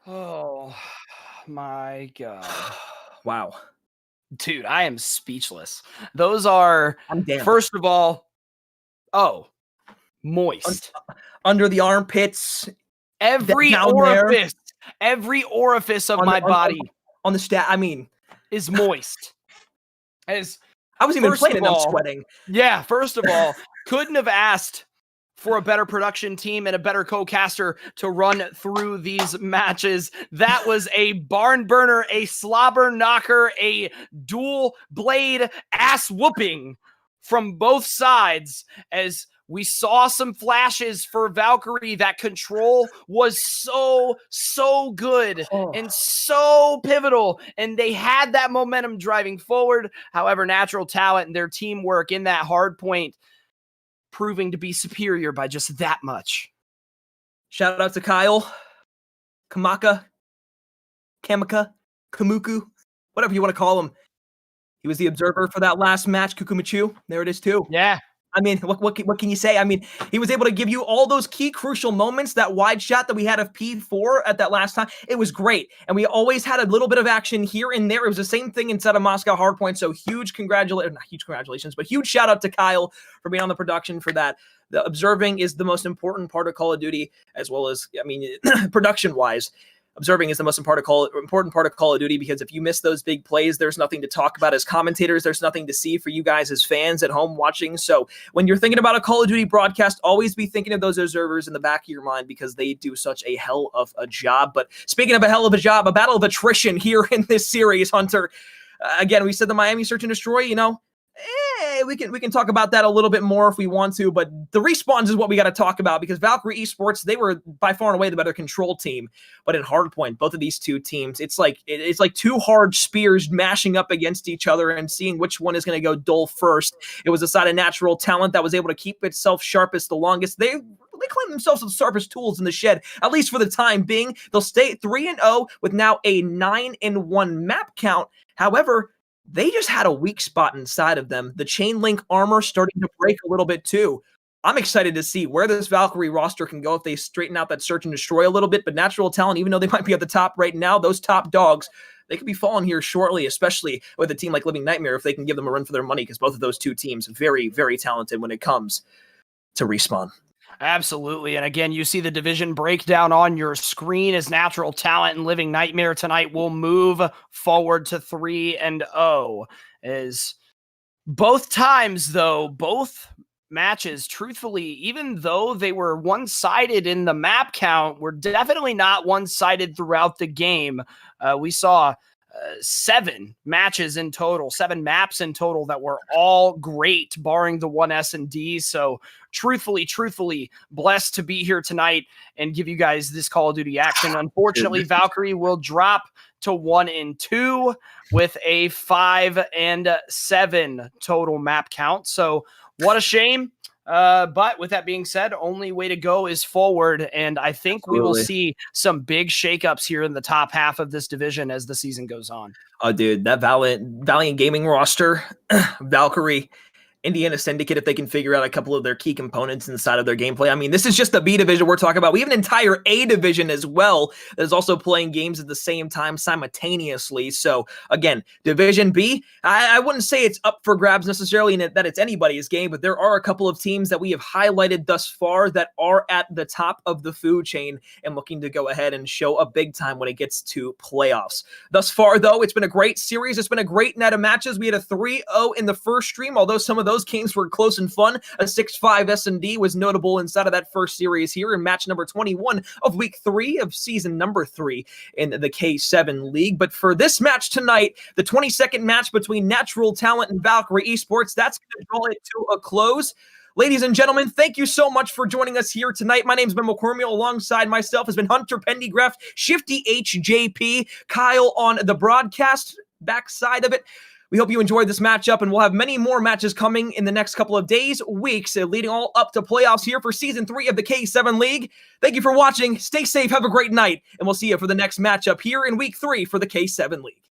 Oh my God. Wow. Dude, I am speechless. Those are, I'm damn. First of all, moist. Under the armpits. Every orifice, every orifice of my body on the stat, I mean, is moist. As I wasn't even playing and I'm sweating. Yeah, first of all, couldn't have asked for a better production team and a better co-caster to run through these matches. That was a barn burner, a slobber knocker, a dual blade ass whooping from both sides, as we saw some flashes for Valkyrie. That control was so good and so pivotal, and they had that momentum driving forward. However, Natural Talent and their teamwork in that hard point proving to be superior by just that much. Shout out to Kyle, Kamaka, Kamuku, whatever you want to call him. He was the observer for that last match. Kukumachu, there it is too. Yeah. I mean, what can you say? I mean, he was able to give you all those key crucial moments. That wide shot that we had of P4 at that last time, it was great. And we always had a little bit of action here and there. It was the same thing inside of Moscow Hardpoint. So not huge congratulations, but huge shout out to Kyle for being on the production for that. The observing is the most important part of Call of Duty, as well as, I mean, production-wise. observing is the most important part of Call of Duty, because if you miss those big plays, there's nothing to talk about as commentators. There's nothing to see for you guys as fans at home watching. So when you're thinking about a Call of Duty broadcast, always be thinking of those observers in the back of your mind, because they do such a hell of a job. But speaking of a hell of a job, a battle of attrition here in this series, Hunter. Again, we said the Miami Search and Destroy, we can talk about that a little bit more if we want to, but the respawns is what we got to talk about, because Valkyrie Esports, they were by far and away the better control team. But in Hardpoint, both of these two teams, it's like two hard spears mashing up against each other and seeing which one is going to go dull first. It was a side of Natural Talent that was able to keep itself sharpest the longest. They claim themselves the sharpest tools in the shed, at least for the time being. They'll stay 3-0 with now a 9-1 map count. However, they just had a weak spot inside of them. The chain link armor starting to break a little bit too. I'm excited to see where this Valkyrie roster can go if they straighten out that search and destroy a little bit. But Natural Talent, even though they might be at the top right now, those top dogs, they could be falling here shortly, especially with a team like Living Nightmare, if they can give them a run for their money, because both of those two teams very, very talented when it comes to respawn. Absolutely. And again, you see the division breakdown on your screen as Natural Talent and Living Nightmare tonight will move forward to 3-0. As both times, though, both matches, truthfully, even though they were one-sided in the map count, were definitely not one-sided throughout the game. We saw 7 matches in total, 7 maps in total that were all great, barring the one S&D. So truthfully blessed to be here tonight and give you guys this Call of Duty action. Unfortunately, Valkyrie will drop to 1-2 with a 5-7 total map count. So what a shame. But with that being said, only way to go is forward. And I think we will see some big shakeups here in the top half of this division as the season goes on. Oh, dude, that Valiant Gaming roster, Valkyrie, Indiana Syndicate, if they can figure out a couple of their key components inside of their gameplay. I mean, this is just the B division we're talking about. We have an entire A division as well that is also playing games at the same time simultaneously. So again, Division B, I wouldn't say it's up for grabs necessarily in that it's anybody's game, but there are a couple of teams that we have highlighted thus far that are at the top of the food chain and looking to go ahead and show up big time when it gets to playoffs. Thus far, though, it's been a great series. It's been a great net of matches. We had a 3-0 in the first stream, although some of those games were close and fun. A 6-5 S&D was notable inside of that first series here in match number 21 of week 3 of season number 3 in the K7 League. But for this match tonight, the 22nd match between Natural Talent and Valkyrie Esports, that's going to draw it to a close. Ladies and gentlemen, thank you so much for joining us here tonight. My name's Ben McCormick. Alongside myself has been Hunter Pendygraph, Shifty HJP, Kyle on the broadcast backside of it. We hope you enjoyed this matchup, and we'll have many more matches coming in the next couple of days, weeks, leading all up to playoffs here for Season 3 of the K7 League. Thank you for watching. Stay safe. Have a great night, and we'll see you for the next matchup here in Week 3 for the K7 League.